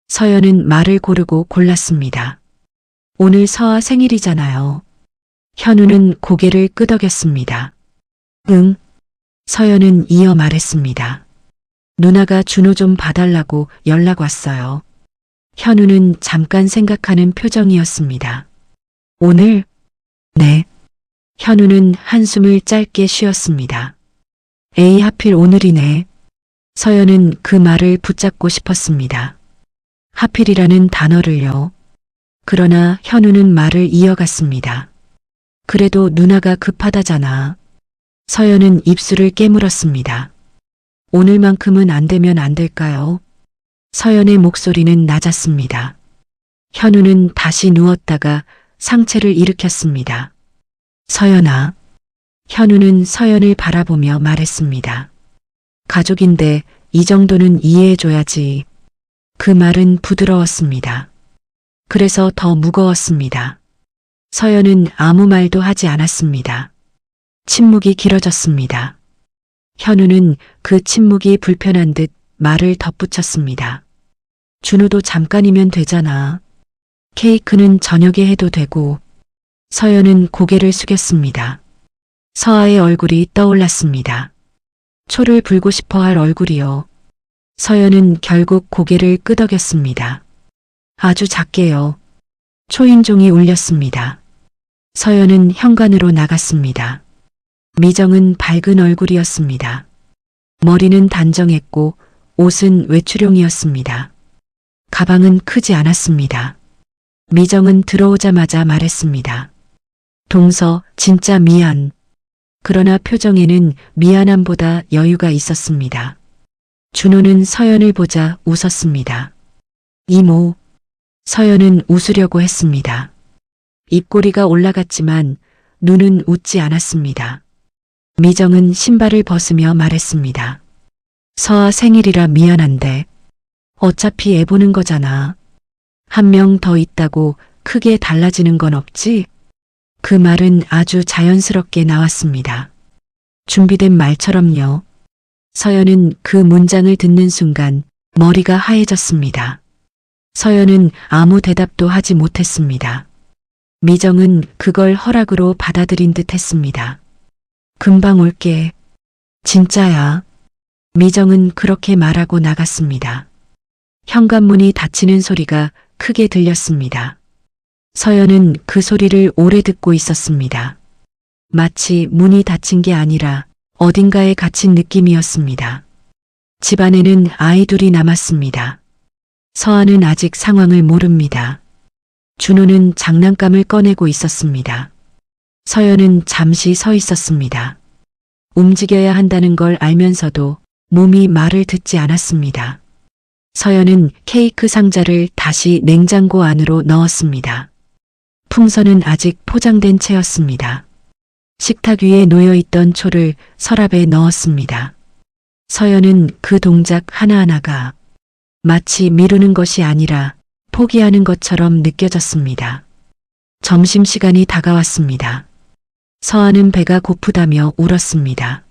서연은 말을 고르고 골랐습니다. 오늘 서아 생일이잖아요. 현우는 고개를 끄덕였습니다. 응. 서연은 이어 말했습니다. 누나가 준호 좀 봐달라고 연락 왔어요. 현우는 잠깐 생각하는 표정이었습니다. 오늘? 네. 현우는 한숨을 짧게 쉬었습니다. 에이, 하필 오늘이네. 서연은 그 말을 붙잡고 싶었습니다. 하필이라는 단어를요. 그러나 현우는 말을 이어갔습니다. 그래도 누나가 급하다잖아. 서연은 입술을 깨물었습니다. 오늘만큼은 안 되면 안 될까요? 서연의 목소리는 낮았습니다. 현우는 다시 누웠다가 상체를 일으켰습니다. 서연아. 현우는 서연을 바라보며 말했습니다. 가족인데 이 정도는 이해해줘야지. 그 말은 부드러웠습니다. 그래서 더 무거웠습니다. 서연은 아무 말도 하지 않았습니다. 침묵이 길어졌습니다. 현우는 그 침묵이 불편한 듯 말을 덧붙였습니다. 준호도 잠깐이면 되잖아. 케이크는 저녁에 해도 되고. 서연은 고개를 숙였습니다. 서아의 얼굴이 떠올랐습니다. 초를 불고 싶어 할 얼굴이요. 서연은 결국 고개를 끄덕였습니다. 아주 작게요. 초인종이 울렸습니다. 서연은 현관으로 나갔습니다. 미정은 밝은 얼굴이었습니다. 머리는 단정했고 옷은 외출용이었습니다. 가방은 크지 않았습니다. 미정은 들어오자마자 말했습니다. 동서, 진짜 미안. 그러나 표정에는 미안함보다 여유가 있었습니다. 준호는 서연을 보자 웃었습니다. 이모. 서연은 웃으려고 했습니다. 입꼬리가 올라갔지만 눈은 웃지 않았습니다. 미정은 신발을 벗으며 말했습니다. 서아 생일이라 미안한데 어차피 애 보는 거잖아. 한 명 더 있다고 크게 달라지는 건 없지? 그 말은 아주 자연스럽게 나왔습니다. 준비된 말처럼요. 서연은 그 문장을 듣는 순간 머리가 하얘졌습니다. 서연은 아무 대답도 하지 못했습니다. 미정은 그걸 허락으로 받아들인 듯 했습니다. 금방 올게. 진짜야. 미정은 그렇게 말하고 나갔습니다. 현관문이 닫히는 소리가 크게 들렸습니다. 서연은 그 소리를 오래 듣고 있었습니다. 마치 문이 닫힌 게 아니라 어딘가에 갇힌 느낌이었습니다. 집안에는 아이 둘이 남았습니다. 서아는 아직 상황을 모릅니다. 준호는 장난감을 꺼내고 있었습니다. 서연은 잠시 서 있었습니다. 움직여야 한다는 걸 알면서도 몸이 말을 듣지 않았습니다. 서연은 케이크 상자를 다시 냉장고 안으로 넣었습니다. 풍선은 아직 포장된 채였습니다. 식탁 위에 놓여있던 초를 서랍에 넣었습니다. 서연은 그 동작 하나하나가 마치 미루는 것이 아니라 포기하는 것처럼 느껴졌습니다. 점심시간이 다가왔습니다. 서아는 배가 고프다며 울었습니다.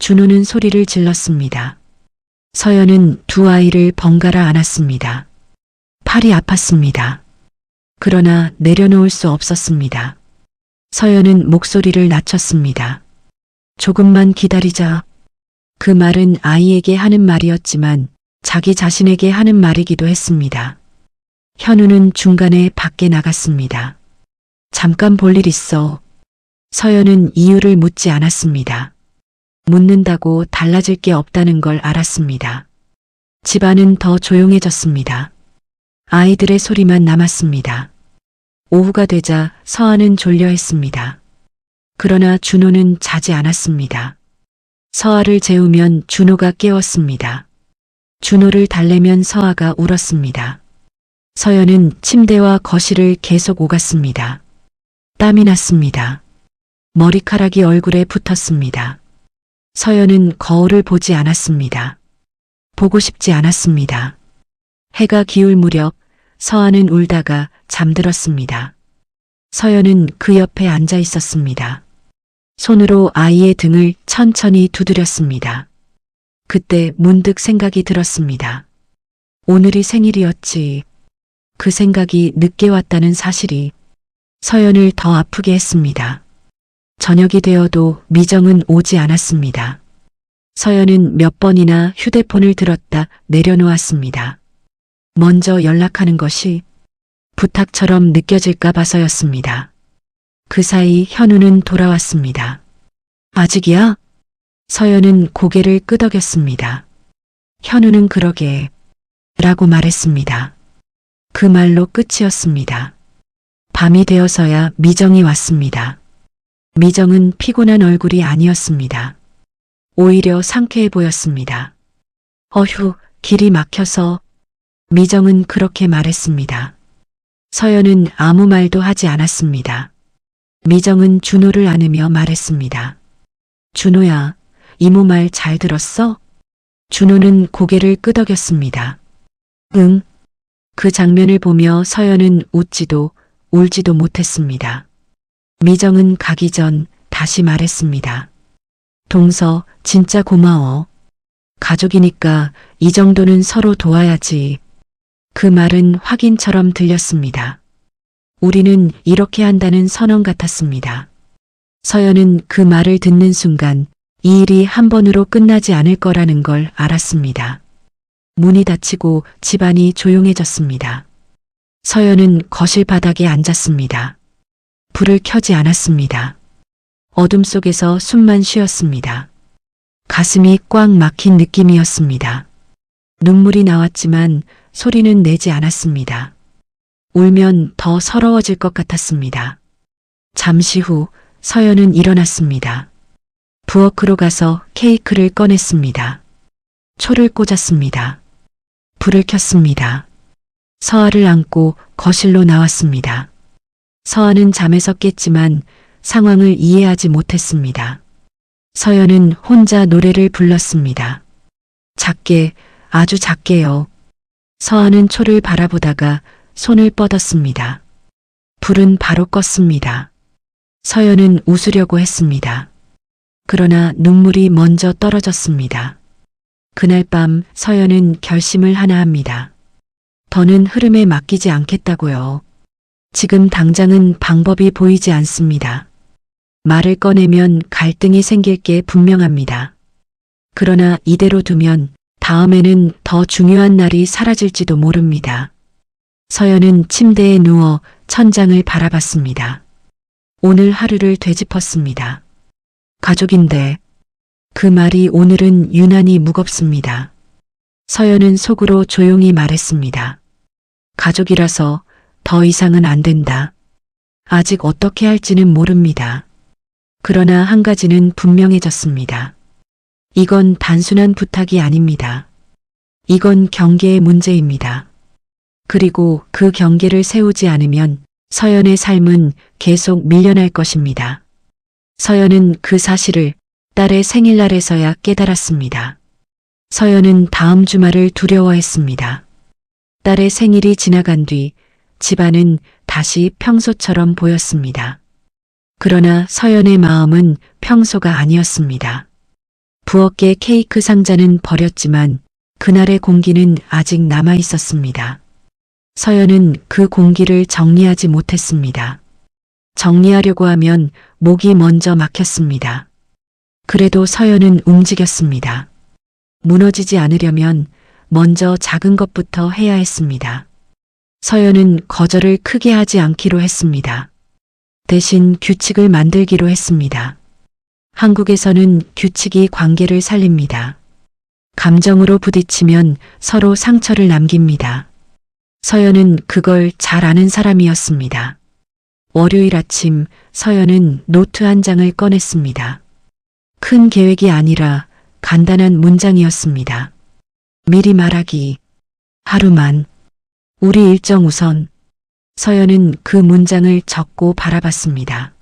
준호는 소리를 질렀습니다. 서연은 두 아이를 번갈아 안았습니다. 팔이 아팠습니다. 그러나 내려놓을 수 없었습니다. 서연은 목소리를 낮췄습니다. 조금만 기다리자. 그 말은 아이에게 하는 말이었지만 자기 자신에게 하는 말이기도 했습니다. 현우는 중간에 밖에 나갔습니다. 잠깐 볼 일 있어. 서연은 이유를 묻지 않았습니다. 묻는다고 달라질 게 없다는 걸 알았습니다. 집안은 더 조용해졌습니다. 아이들의 소리만 남았습니다. 오후가 되자 서아는 졸려했습니다. 그러나 준호는 자지 않았습니다. 서아를 재우면 준호가 깨웠습니다. 준호를 달래면 서아가 울었습니다. 서연은 침대와 거실을 계속 오갔습니다. 땀이 났습니다. 머리카락이 얼굴에 붙었습니다. 서연은 거울을 보지 않았습니다. 보고 싶지 않았습니다. 해가 기울 무렵 서아는 울다가 잠들었습니다. 서연은 그 옆에 앉아 있었습니다. 손으로 아이의 등을 천천히 두드렸습니다. 그때 문득 생각이 들었습니다. 오늘이 생일이었지. 그 생각이 늦게 왔다는 사실이 서연을 더 아프게 했습니다. 저녁이 되어도 미정은 오지 않았습니다. 서연은 몇 번이나 휴대폰을 들었다 내려놓았습니다. 먼저 연락하는 것이 부탁처럼 느껴질까 봐서였습니다. 그 사이 현우는 돌아왔습니다. 아직이야? 서연은 고개를 끄덕였습니다. 현우는 그러게 라고 말했습니다. 그 말로 끝이었습니다. 밤이 되어서야 미정이 왔습니다. 미정은 피곤한 얼굴이 아니었습니다. 오히려 상쾌해 보였습니다. 어휴, 길이 막혀서. 미정은 그렇게 말했습니다. 서연은 아무 말도 하지 않았습니다. 미정은 준호를 안으며 말했습니다. 준호야, 이모 말 잘 들었어? 준호는 고개를 끄덕였습니다. 응. 그 장면을 보며 서연은 웃지도 울지도 못했습니다. 미정은 가기 전 다시 말했습니다. 동서, 진짜 고마워. 가족이니까 이 정도는 서로 도와야지. 그 말은 확인처럼 들렸습니다. 우리는 이렇게 한다는 선언 같았습니다. 서연은 그 말을 듣는 순간 이 일이 한 번으로 끝나지 않을 거라는 걸 알았습니다. 문이 닫히고 집안이 조용해졌습니다. 서연은 거실 바닥에 앉았습니다. 불을 켜지 않았습니다. 어둠 속에서 숨만 쉬었습니다. 가슴이 꽉 막힌 느낌이었습니다. 눈물이 나왔지만 소리는 내지 않았습니다. 울면 더 서러워질 것 같았습니다. 잠시 후 서연은 일어났습니다. 부엌으로 가서 케이크를 꺼냈습니다. 초를 꽂았습니다. 불을 켰습니다. 서아를 안고 거실로 나왔습니다. 서아는 잠에서 깼지만 상황을 이해하지 못했습니다. 서연은 혼자 노래를 불렀습니다. 작게, 아주 작게요. 서아는 초를 바라보다가 손을 뻗었습니다. 불은 바로 껐습니다. 서연은 웃으려고 했습니다. 그러나 눈물이 먼저 떨어졌습니다. 그날 밤 서연은 결심을 하나 합니다. 더는 흐름에 맡기지 않겠다고요. 지금 당장은 방법이 보이지 않습니다. 말을 꺼내면 갈등이 생길 게 분명합니다. 그러나 이대로 두면 다음에는 더 중요한 날이 사라질지도 모릅니다. 서연은 침대에 누워 천장을 바라봤습니다. 오늘 하루를 되짚었습니다. 가족인데 그 말이 오늘은 유난히 무겁습니다. 서연은 속으로 조용히 말했습니다. 가족이라서 더 이상은 안 된다. 아직 어떻게 할지는 모릅니다. 그러나 한 가지는 분명해졌습니다. 이건 단순한 부탁이 아닙니다. 이건 경계의 문제입니다. 그리고 그 경계를 세우지 않으면 서연의 삶은 계속 밀려날 것입니다. 서연은 그 사실을 딸의 생일날에서야 깨달았습니다. 서연은 다음 주말을 두려워했습니다. 딸의 생일이 지나간 뒤 집안은 다시 평소처럼 보였습니다. 그러나 서연의 마음은 평소가 아니었습니다. 부엌의 케이크 상자는 버렸지만 그날의 공기는 아직 남아 있었습니다. 서연은 그 공기를 정리하지 못했습니다. 정리하려고 하면 목이 먼저 막혔습니다. 그래도 서연은 움직였습니다. 무너지지 않으려면 먼저 작은 것부터 해야 했습니다. 서연은 거절을 크게 하지 않기로 했습니다. 대신 규칙을 만들기로 했습니다. 한국에서는 규칙이 관계를 살립니다. 감정으로 부딪히면 서로 상처를 남깁니다. 서연은 그걸 잘 아는 사람이었습니다. 월요일 아침 서연은 노트 한 장을 꺼냈습니다. 큰 계획이 아니라 간단한 문장이었습니다. 미리 말하기. 하루만. 우리 일정 우선. 서연은 그 문장을 적고 바라봤습니다.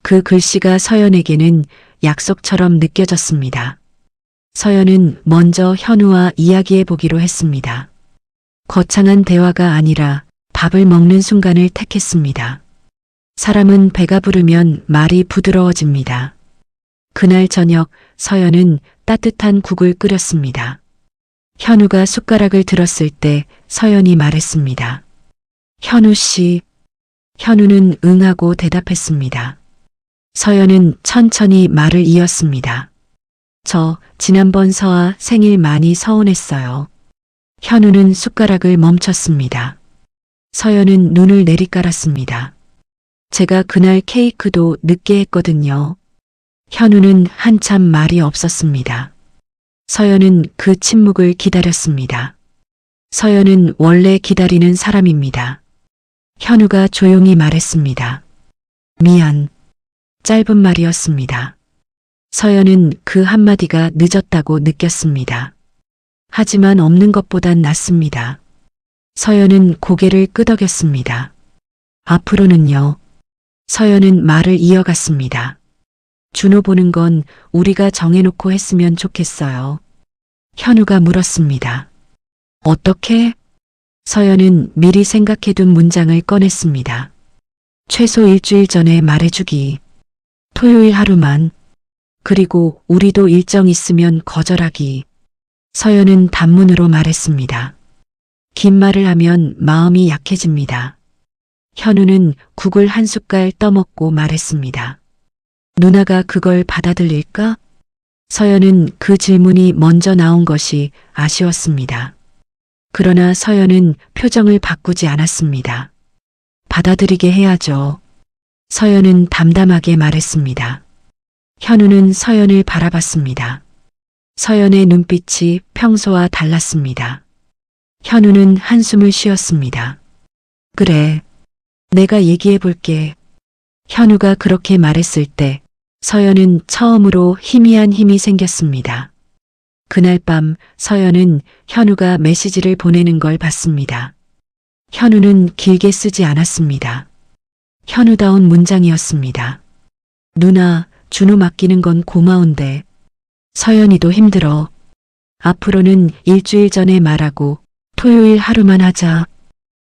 그 글씨가 서연에게는 약속처럼 느껴졌습니다. 서연은 먼저 현우와 이야기해 보기로 했습니다. 거창한 대화가 아니라 밥을 먹는 순간을 택했습니다. 사람은 배가 부르면 말이 부드러워집니다. 그날 저녁 서연은 따뜻한 국을 끓였습니다. 현우가 숟가락을 들었을 때 서연이 말했습니다. 현우 씨. 현우는 응하고 대답했습니다. 서연은 천천히 말을 이었습니다. 저 지난번 서아 생일 많이 서운했어요. 현우는 숟가락을 멈췄습니다. 서연은 눈을 내리깔았습니다. 제가 그날 케이크도 늦게 했거든요. 현우는 한참 말이 없었습니다. 서연은 그 침묵을 기다렸습니다. 서연은 원래 기다리는 사람입니다. 현우가 조용히 말했습니다. 미안. 짧은 말이었습니다. 서연은 그 한마디가 늦었다고 느꼈습니다. 하지만 없는 것보단 낫습니다. 서연은 고개를 끄덕였습니다. 앞으로는요. 서연은 말을 이어갔습니다. 준호 보는 건 우리가 정해놓고 했으면 좋겠어요. 현우가 물었습니다. 어떻게? 서연은 미리 생각해둔 문장을 꺼냈습니다. 최소 일주일 전에 말해주기. 토요일 하루만. 그리고 우리도 일정 있으면 거절하기. 서연은 단문으로 말했습니다. 긴 말을 하면 마음이 약해집니다. 현우는 국을 한 숟갈 떠먹고 말했습니다. 누나가 그걸 받아들일까? 서연은 그 질문이 먼저 나온 것이 아쉬웠습니다. 그러나 서연은 표정을 바꾸지 않았습니다. 받아들이게 해야죠. 서연은 담담하게 말했습니다. 현우는 서연을 바라봤습니다. 서연의 눈빛이 평소와 달랐습니다. 현우는 한숨을 쉬었습니다. 그래, 내가 얘기해 볼게. 현우가 그렇게 말했을 때 서연은 처음으로 희미한 힘이 생겼습니다. 그날 밤 서연은 현우가 메시지를 보내는 걸 봤습니다. 현우는 길게 쓰지 않았습니다. 현우다운 문장이었습니다. 누나, 준호 맡기는 건 고마운데 서연이도 힘들어. 앞으로는 일주일 전에 말하고 토요일 하루만 하자.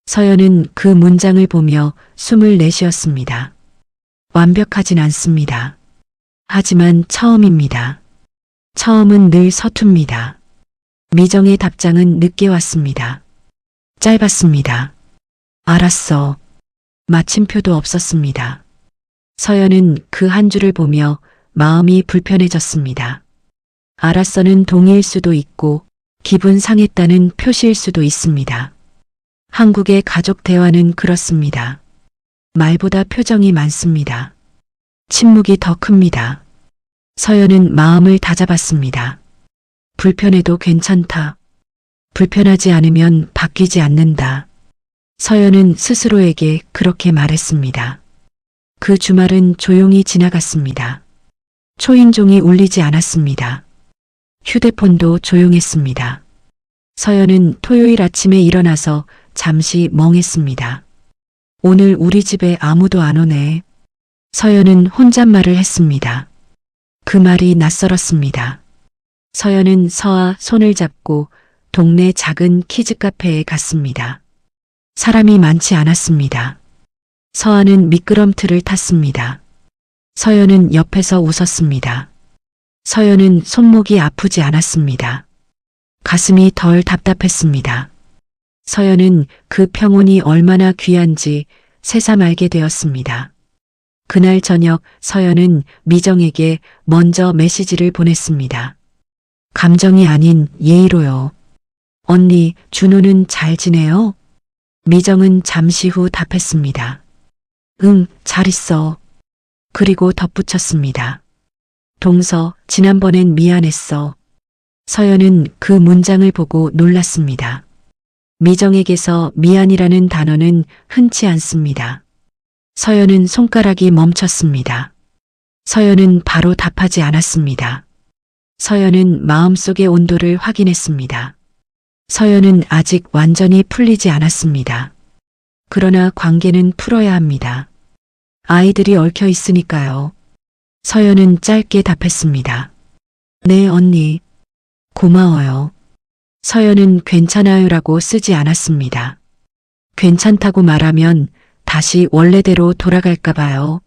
서연은 그 문장을 보며 숨을 내쉬었습니다. 완벽하진 않습니다. 하지만 처음입니다. 처음은 늘 서툽니다. 미정의 답장은 늦게 왔습니다. 짧았습니다. 알았어. 마침표도 없었습니다. 서연은 그 한 줄을 보며 마음이 불편해졌습니다. 알았어는 동의일 수도 있고 기분 상했다는 표시일 수도 있습니다. 한국의 가족 대화는 그렇습니다. 말보다 표정이 많습니다. 침묵이 더 큽니다. 서연은 마음을 다잡았습니다. 불편해도 괜찮다. 불편하지 않으면 바뀌지 않는다. 서연은 스스로에게 그렇게 말했습니다. 그 주말은 조용히 지나갔습니다. 초인종이 울리지 않았습니다. 휴대폰도 조용했습니다. 서연은 토요일 아침에 일어나서 잠시 멍했습니다. 오늘 우리 집에 아무도 안 오네. 서연은 혼잣말을 했습니다. 그 말이 낯설었습니다. 서연은 서아 손을 잡고 동네 작은 키즈 카페에 갔습니다. 사람이 많지 않았습니다. 서아는 미끄럼틀을 탔습니다. 서연은 옆에서 웃었습니다. 서연은 손목이 아프지 않았습니다. 가슴이 덜 답답했습니다. 서연은 그 평온이 얼마나 귀한지 새삼 알게 되었습니다. 그날 저녁 서연은 미정에게 먼저 메시지를 보냈습니다. 감정이 아닌 예의로요. 언니, 준호는 잘 지내요? 미정은 잠시 후 답했습니다. 응, 잘 있어. 그리고 덧붙였습니다. 동서, 지난번엔 미안했어. 서연은 그 문장을 보고 놀랐습니다. 미정에게서 미안이라는 단어는 흔치 않습니다. 서연은 손가락이 멈췄습니다. 서연은 바로 답하지 않았습니다. 서연은 마음속의 온도를 확인했습니다. 서연은 아직 완전히 풀리지 않았습니다. 그러나 관계는 풀어야 합니다. 아이들이 얽혀 있으니까요. 서연은 짧게 답했습니다. 네, 언니. 고마워요. 서연은 괜찮아요라고 쓰지 않았습니다. 괜찮다고 말하면 다시 원래대로 돌아갈까 봐요.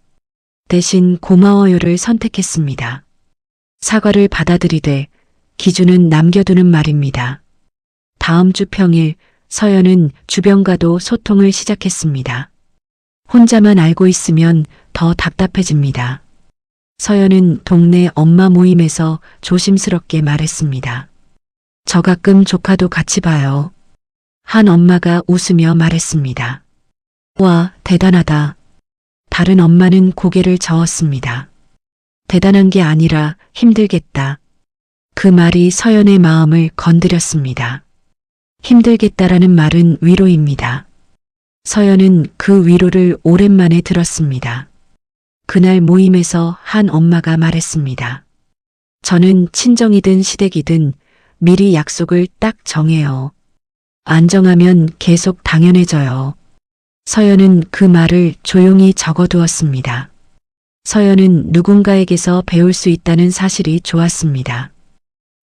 대신 고마워요를 선택했습니다. 사과를 받아들이되 기준은 남겨두는 말입니다. 다음 주 평일 서연은 주변과도 소통을 시작했습니다. 혼자만 알고 있으면 더 답답해집니다. 서연은 동네 엄마 모임에서 조심스럽게 말했습니다. 저 가끔 조카도 같이 봐요. 한 엄마가 웃으며 말했습니다. 와, 대단하다. 다른 엄마는 고개를 저었습니다. 대단한 게 아니라 힘들겠다. 그 말이 서연의 마음을 건드렸습니다. 힘들겠다라는 말은 위로입니다. 서연은 그 위로를 오랜만에 들었습니다. 그날 모임에서 한 엄마가 말했습니다. 저는 친정이든 시댁이든 미리 약속을 딱 정해요. 안 정하면 계속 당연해져요. 서연은 그 말을 조용히 적어두었습니다. 서연은 누군가에게서 배울 수 있다는 사실이 좋았습니다.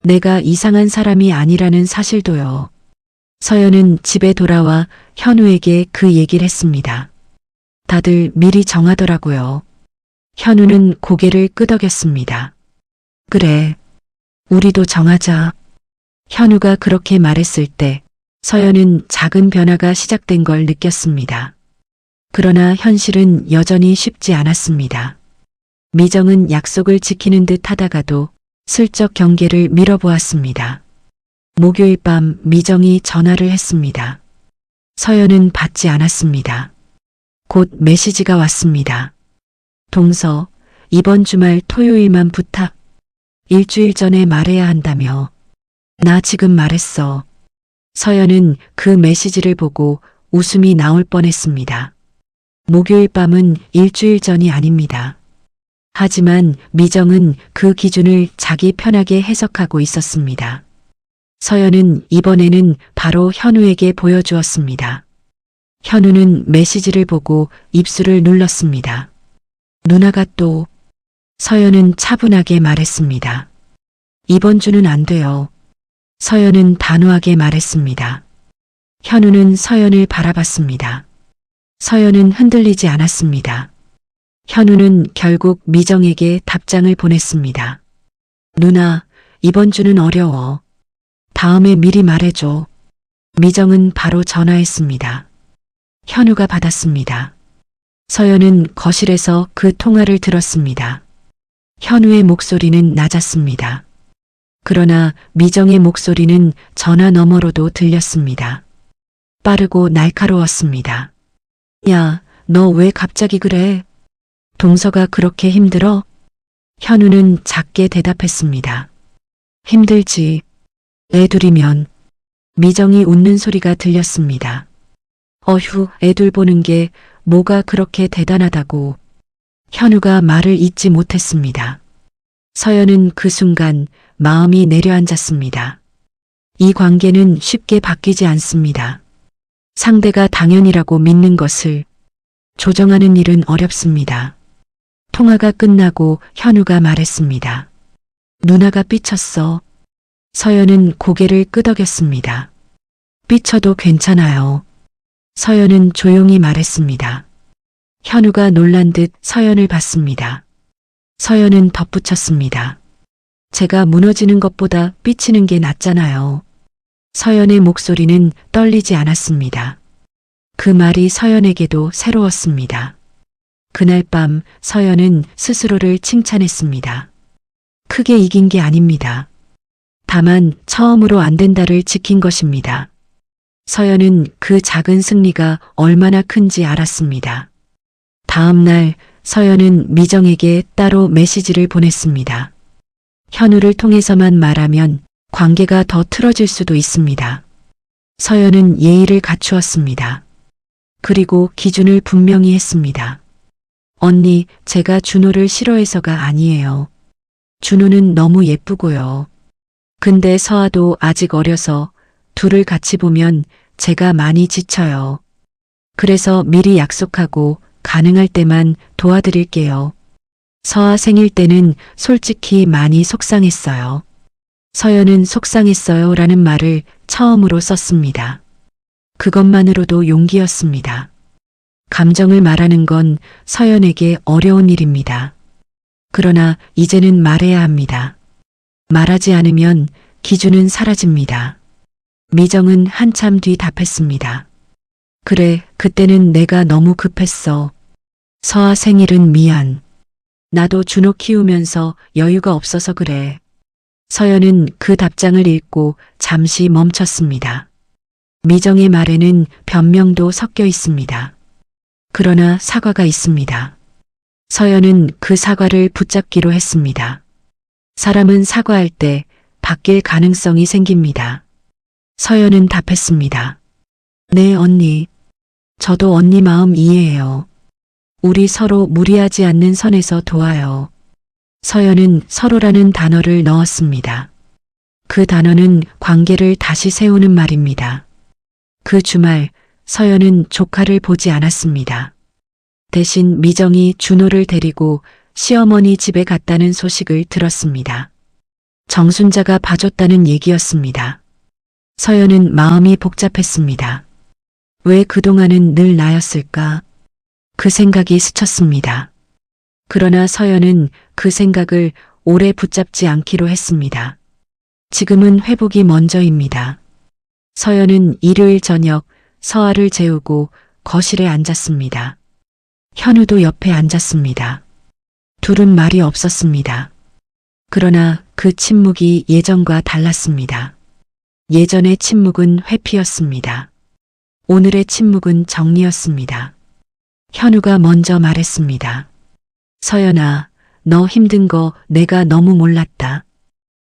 내가 이상한 사람이 아니라는 사실도요. 서연은 집에 돌아와 현우에게 그 얘기를 했습니다. 다들 미리 정하더라고요. 현우는 고개를 끄덕였습니다. 그래, 우리도 정하자. 현우가 그렇게 말했을 때 서연은 작은 변화가 시작된 걸 느꼈습니다. 그러나 현실은 여전히 쉽지 않았습니다. 미정은 약속을 지키는 듯 하다가도 슬쩍 경계를 밀어보았습니다. 목요일 밤 미정이 전화를 했습니다. 서연은 받지 않았습니다. 곧 메시지가 왔습니다. 동서, 이번 주말 토요일만 부탁. 일주일 전에 말해야 한다며. 나 지금 말했어. 서연은 그 메시지를 보고 웃음이 나올 뻔했습니다. 목요일 밤은 일주일 전이 아닙니다. 하지만 미정은 그 기준을 자기 편하게 해석하고 있었습니다. 서연은 이번에는 바로 현우에게 보여주었습니다. 현우는 메시지를 보고 입술을 눌렀습니다. 누나가 또. 서연은 차분하게 말했습니다. 이번 주는 안 돼요. 서연은 단호하게 말했습니다. 현우는 서연을 바라봤습니다. 서연은 흔들리지 않았습니다. 현우는 결국 미정에게 답장을 보냈습니다. 누나, 이번 주는 어려워. 다음에 미리 말해줘. 미정은 바로 전화했습니다. 현우가 받았습니다. 서연은 거실에서 그 통화를 들었습니다. 현우의 목소리는 낮았습니다. 그러나 미정의 목소리는 전화 너머로도 들렸습니다. 빠르고 날카로웠습니다. 야, 너 왜 갑자기 그래? 동서가 그렇게 힘들어? 현우는 작게 대답했습니다. 힘들지. 애 둘이면. 미정이 웃는 소리가 들렸습니다. 어휴, 애들 보는 게 뭐가 그렇게 대단하다고. 현우가 말을 잇지 못했습니다. 서연은 그 순간 마음이 내려앉았습니다. 이 관계는 쉽게 바뀌지 않습니다. 상대가 당연이라고 믿는 것을 조정하는 일은 어렵습니다. 통화가 끝나고 현우가 말했습니다. 누나가 삐쳤어. 서연은 고개를 끄덕였습니다. 삐쳐도 괜찮아요. 서연은 조용히 말했습니다. 현우가 놀란 듯 서연을 봤습니다. 서연은 덧붙였습니다. 제가 무너지는 것보다 삐치는 게 낫잖아요. 서연의 목소리는 떨리지 않았습니다. 그 말이 서연에게도 새로웠습니다. 그날 밤 서연은 스스로를 칭찬했습니다. 크게 이긴 게 아닙니다. 다만 처음으로 안 된다를 지킨 것입니다. 서연은 그 작은 승리가 얼마나 큰지 알았습니다. 다음 날 서연은 미정에게 따로 메시지를 보냈습니다. 현우를 통해서만 말하면 관계가 더 틀어질 수도 있습니다. 서연은 예의를 갖추었습니다. 그리고 기준을 분명히 했습니다. 언니, 제가 준호를 싫어해서가 아니에요. 준호는 너무 예쁘고요. 근데 서아도 아직 어려서 둘을 같이 보면 제가 많이 지쳐요. 그래서 미리 약속하고 가능할 때만 도와드릴게요. 서아 생일 때는 솔직히 많이 속상했어요. 서연은 속상했어요 라는 말을 처음으로 썼습니다. 그것만으로도 용기였습니다. 감정을 말하는 건 서연에게 어려운 일입니다. 그러나 이제는 말해야 합니다. 말하지 않으면 기준은 사라집니다. 미정은 한참 뒤 답했습니다. 그래, 그때는 내가 너무 급했어. 서아 생일은 미안. 나도 준호 키우면서 여유가 없어서 그래. 서연은 그 답장을 읽고 잠시 멈췄습니다. 미정의 말에는 변명도 섞여 있습니다. 그러나 사과가 있습니다. 서연은 그 사과를 붙잡기로 했습니다. 사람은 사과할 때 바뀔 가능성이 생깁니다. 서연은 답했습니다. 네, 언니. 저도 언니 마음 이해해요. 우리 서로 무리하지 않는 선에서 도와요. 서연은 서로라는 단어를 넣었습니다. 그 단어는 관계를 다시 세우는 말입니다. 그 주말 서연은 조카를 보지 않았습니다. 대신 미정이 준호를 데리고 시어머니 집에 갔다는 소식을 들었습니다. 정순자가 봐줬다는 얘기였습니다. 서연은 마음이 복잡했습니다. 왜 그동안은 늘 나였을까? 그 생각이 스쳤습니다. 그러나 서연은 그 생각을 오래 붙잡지 않기로 했습니다. 지금은 회복이 먼저입니다. 서연은 일요일 저녁 서아를 재우고 거실에 앉았습니다. 현우도 옆에 앉았습니다. 둘은 말이 없었습니다. 그러나 그 침묵이 예전과 달랐습니다. 예전의 침묵은 회피였습니다. 오늘의 침묵은 정리였습니다. 현우가 먼저 말했습니다. 서연아, 너 힘든 거 내가 너무 몰랐다.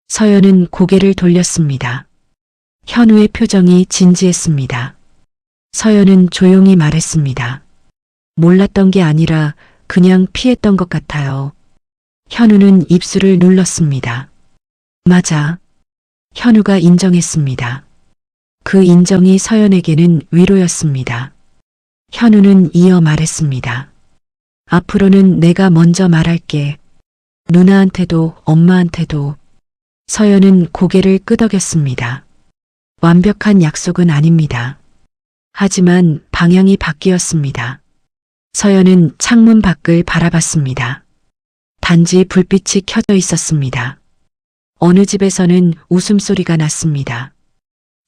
서연은 고개를 돌렸습니다. 현우의 표정이 진지했습니다. 서연은 조용히 말했습니다. 몰랐던 게 아니라 그냥 피했던 것 같아요. 현우는 입술을 눌렀습니다. 맞아. 현우가 인정했습니다. 그 인정이 서연에게는 위로였습니다. 현우는 이어 말했습니다. 앞으로는 내가 먼저 말할게. 누나한테도 엄마한테도. 서연은 고개를 끄덕였습니다. 완벽한 약속은 아닙니다. 하지만 방향이 바뀌었습니다. 서연은 창문 밖을 바라봤습니다. 단지 불빛이 켜져 있었습니다. 어느 집에서는 웃음소리가 났습니다.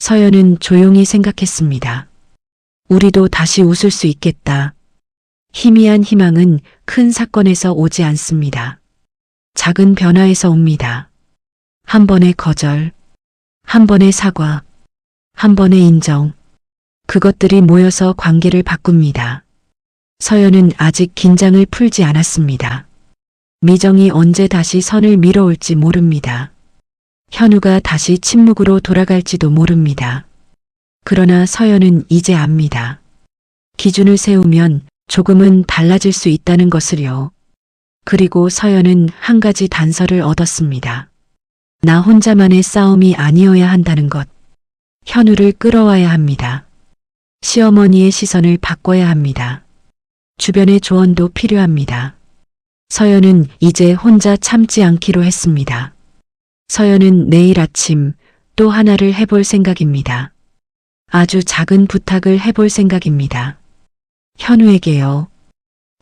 서연은 조용히 생각했습니다. 우리도 다시 웃을 수 있겠다. 희미한 희망은 큰 사건에서 오지 않습니다. 작은 변화에서 옵니다. 한 번의 거절, 한 번의 사과, 한 번의 인정. 그것들이 모여서 관계를 바꿉니다. 서연은 아직 긴장을 풀지 않았습니다. 미정이 언제 다시 선을 밀어올지 모릅니다. 현우가 다시 침묵으로 돌아갈지도 모릅니다. 그러나 서연은 이제 압니다. 기준을 세우면 조금은 달라질 수 있다는 것을요. 그리고 서연은 한 가지 단서를 얻었습니다. 나 혼자만의 싸움이 아니어야 한다는 것. 현우를 끌어와야 합니다. 시어머니의 시선을 바꿔야 합니다. 주변의 조언도 필요합니다. 서연은 이제 혼자 참지 않기로 했습니다. 서연은 내일 아침 또 하나를 해볼 생각입니다. 아주 작은 부탁을 해볼 생각입니다. 현우에게요.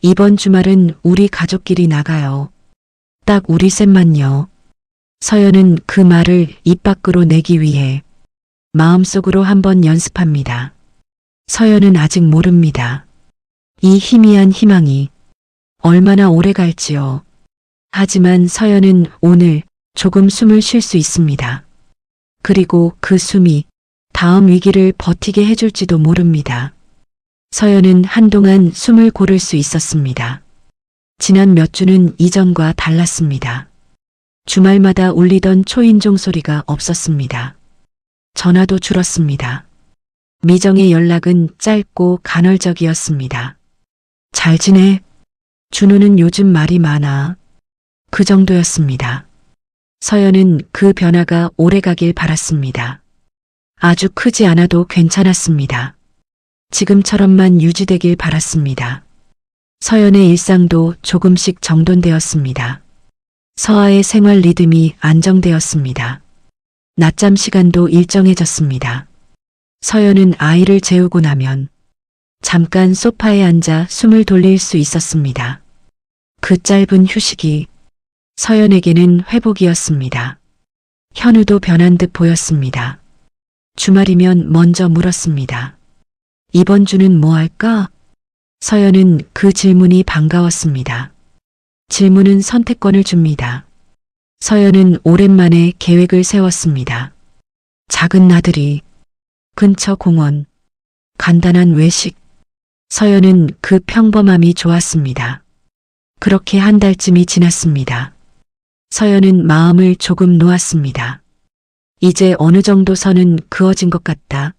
이번 주말은 우리 가족끼리 나가요. 딱 우리 셋만요. 서연은 그 말을 입 밖으로 내기 위해 마음속으로 한번 연습합니다. 서연은 아직 모릅니다. 이 희미한 희망이 얼마나 오래 갈지요. 하지만 서연은 오늘 조금 숨을 쉴 수 있습니다. 그리고 그 숨이 다음 위기를 버티게 해줄지도 모릅니다. 서연은 한동안 숨을 고를 수 있었습니다. 지난 몇 주는 이전과 달랐습니다. 주말마다 울리던 초인종 소리가 없었습니다. 전화도 줄었습니다. 미정의 연락은 짧고 간헐적이었습니다. 잘 지내? 준호는 요즘 말이 많아. 그 정도였습니다. 서연은 그 변화가 오래가길 바랐습니다. 아주 크지 않아도 괜찮았습니다. 지금처럼만 유지되길 바랐습니다. 서연의 일상도 조금씩 정돈되었습니다. 서아의 생활 리듬이 안정되었습니다. 낮잠 시간도 일정해졌습니다. 서연은 아이를 재우고 나면 잠깐 소파에 앉아 숨을 돌릴 수 있었습니다. 그 짧은 휴식이 서연에게는 회복이었습니다. 현우도 변한 듯 보였습니다. 주말이면 먼저 물었습니다. 이번 주는 뭐 할까? 서연은 그 질문이 반가웠습니다. 질문은 선택권을 줍니다. 서연은 오랜만에 계획을 세웠습니다. 작은 나들이, 근처 공원, 간단한 외식. 서연은 그 평범함이 좋았습니다. 그렇게 한 달쯤이 지났습니다. 서연은 마음을 조금 놓았습니다. 이제 어느 정도 선은 그어진 것 같다.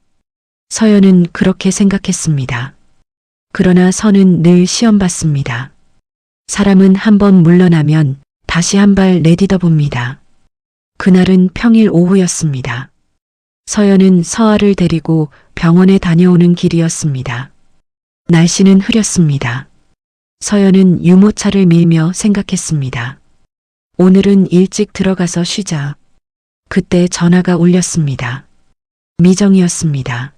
서연은 그렇게 생각했습니다. 그러나 선은 늘 시험 받습니다. 사람은 한번 물러나면 다시 한 발 내디뎌 봅니다. 그날은 평일 오후였습니다. 서연은 서아를 데리고 병원에 다녀오는 길이었습니다. 날씨는 흐렸습니다. 서연은 유모차를 밀며 생각했습니다. 오늘은 일찍 들어가서 쉬자. 그때 전화가 울렸습니다. 미정이었습니다.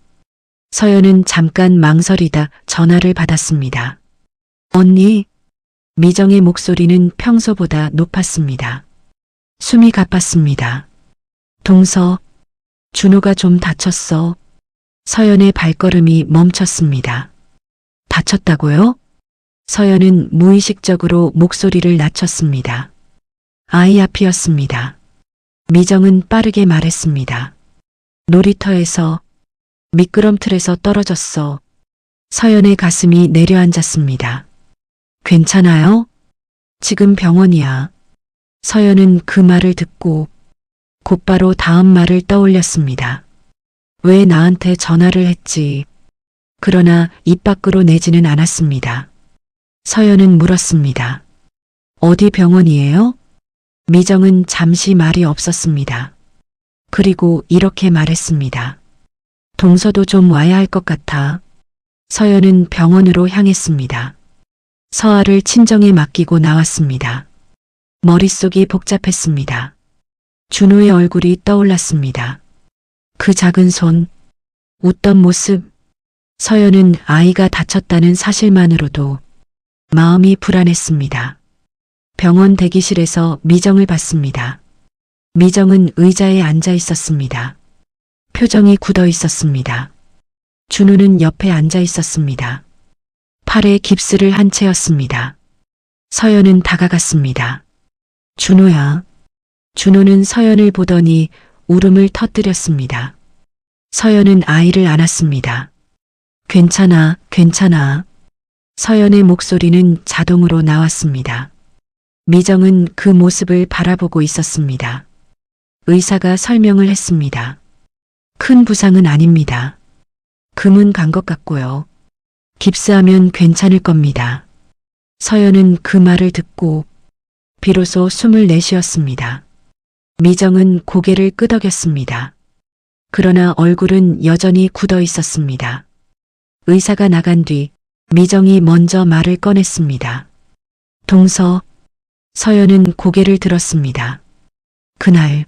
서연은 잠깐 망설이다 전화를 받았습니다. 언니? 미정의 목소리는 평소보다 높았습니다. 숨이 가빴습니다. 동서, 준호가 좀 다쳤어. 서연의 발걸음이 멈췄습니다. 다쳤다고요? 서연은 무의식적으로 목소리를 낮췄습니다. 아이 앞이었습니다. 미정은 빠르게 말했습니다. 놀이터에서 미끄럼틀에서 떨어졌어. 서연의 가슴이 내려앉았습니다. 괜찮아요? 지금 병원이야. 서연은 그 말을 듣고 곧바로 다음 말을 떠올렸습니다. 왜 나한테 전화를 했지? 그러나 입 밖으로 내지는 않았습니다. 서연은 물었습니다. 어디 병원이에요? 미정은 잠시 말이 없었습니다. 그리고 이렇게 말했습니다. 동서도 좀 와야 할 것 같아. 서연은 병원으로 향했습니다. 서아를 친정에 맡기고 나왔습니다. 머릿속이 복잡했습니다. 준호의 얼굴이 떠올랐습니다. 그 작은 손, 웃던 모습. 서연은 아이가 다쳤다는 사실만으로도 마음이 불안했습니다. 병원 대기실에서 미정을 봤습니다. 미정은 의자에 앉아 있었습니다. 표정이 굳어 있었습니다. 준호는 옆에 앉아 있었습니다. 팔에 깁스를 한 채였습니다. 서연은 다가갔습니다. 준호야. 준호는 서연을 보더니 울음을 터뜨렸습니다. 서연은 아이를 안았습니다. 괜찮아, 괜찮아. 서연의 목소리는 자동으로 나왔습니다. 미정은 그 모습을 바라보고 있었습니다. 의사가 설명을 했습니다. 큰 부상은 아닙니다. 금은 간 것 같고요. 깁스하면 괜찮을 겁니다. 서연은 그 말을 듣고 비로소 숨을 내쉬었습니다. 미정은 고개를 끄덕였습니다. 그러나 얼굴은 여전히 굳어 있었습니다. 의사가 나간 뒤 미정이 먼저 말을 꺼냈습니다. 동서. 서연은 고개를 들었습니다. 그날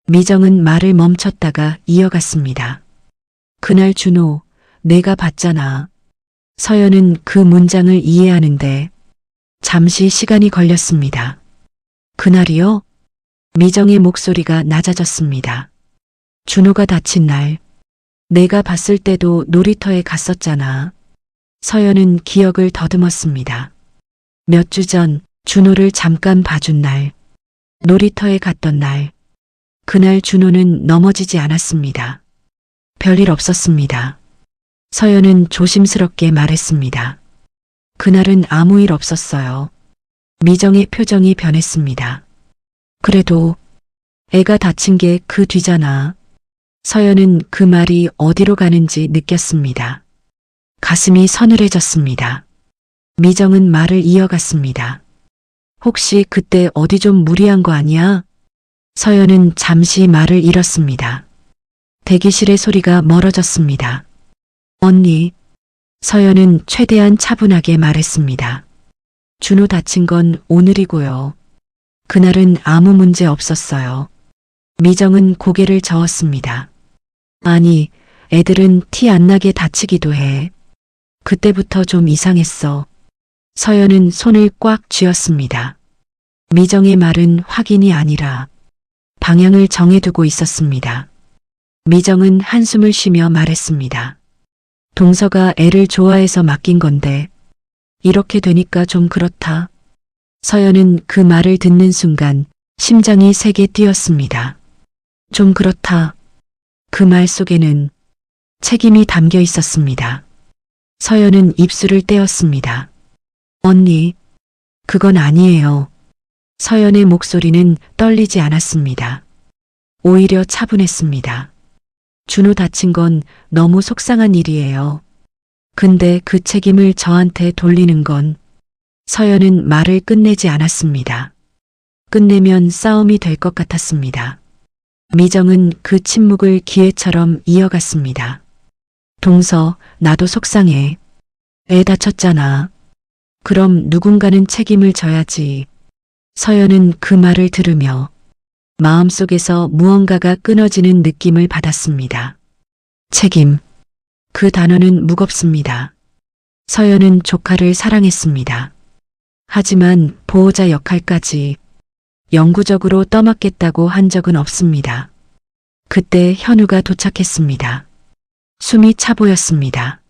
미정은 말을 멈췄다가 이어갔습니다. 그날 준호, 내가 봤잖아. 서연은 그 문장을 이해하는데 잠시 시간이 걸렸습니다. 그날이요? 미정의 목소리가 낮아졌습니다. 준호가 다친 날, 내가 봤을 때도 놀이터에 갔었잖아. 서연은 기억을 더듬었습니다. 몇 주 전 준호를 잠깐 봐준 날, 놀이터에 갔던 날, 그날 준호는 넘어지지 않았습니다. 별일 없었습니다. 서연은 조심스럽게 말했습니다. 그날은 아무 일 없었어요. 미정의 표정이 변했습니다. 그래도 애가 다친 게 그 뒤잖아. 서연은 그 말이 어디로 가는지 느꼈습니다. 가슴이 서늘해졌습니다. 미정은 말을 이어갔습니다. 혹시 그때 어디 좀 무리한 거 아니야? 서연은 잠시 말을 잃었습니다. 대기실의 소리가 멀어졌습니다. 언니. 서연은 최대한 차분하게 말했습니다. 준호 다친 건 오늘이고요. 그날은 아무 문제 없었어요. 미정은 고개를 저었습니다. 아니, 애들은 티 안 나게 다치기도 해. 그때부터 좀 이상했어. 서연은 손을 꽉 쥐었습니다. 미정의 말은 확인이 아니라 방향을 정해두고 있었습니다. 미정은 한숨을 쉬며 말했습니다. 동서가 애를 좋아해서 맡긴 건데 이렇게 되니까 좀 그렇다. 서연은 그 말을 듣는 순간 심장이 세게 뛰었습니다. 좀 그렇다. 그 말 속에는 책임이 담겨 있었습니다. 서연은 입술을 떼었습니다. 언니, 그건 아니에요. 서연의 목소리는 떨리지 않았습니다. 오히려 차분했습니다. 준호 다친 건 너무 속상한 일이에요. 근데 그 책임을 저한테 돌리는 건 서연은 말을 끝내지 않았습니다. 끝내면 싸움이 될 것 같았습니다. 미정은 그 침묵을 기회처럼 이어갔습니다. 동서, 나도 속상해. 애 다쳤잖아. 그럼 누군가는 책임을 져야지. 서연은 그 말을 들으며 마음속에서 무언가가 끊어지는 느낌을 받았습니다. 책임. 그 단어는 무겁습니다. 서연은 조카를 사랑했습니다. 하지만 보호자 역할까지 영구적으로 떠맡겠다고 한 적은 없습니다. 그때 현우가 도착했습니다. 숨이 차 보였습니다.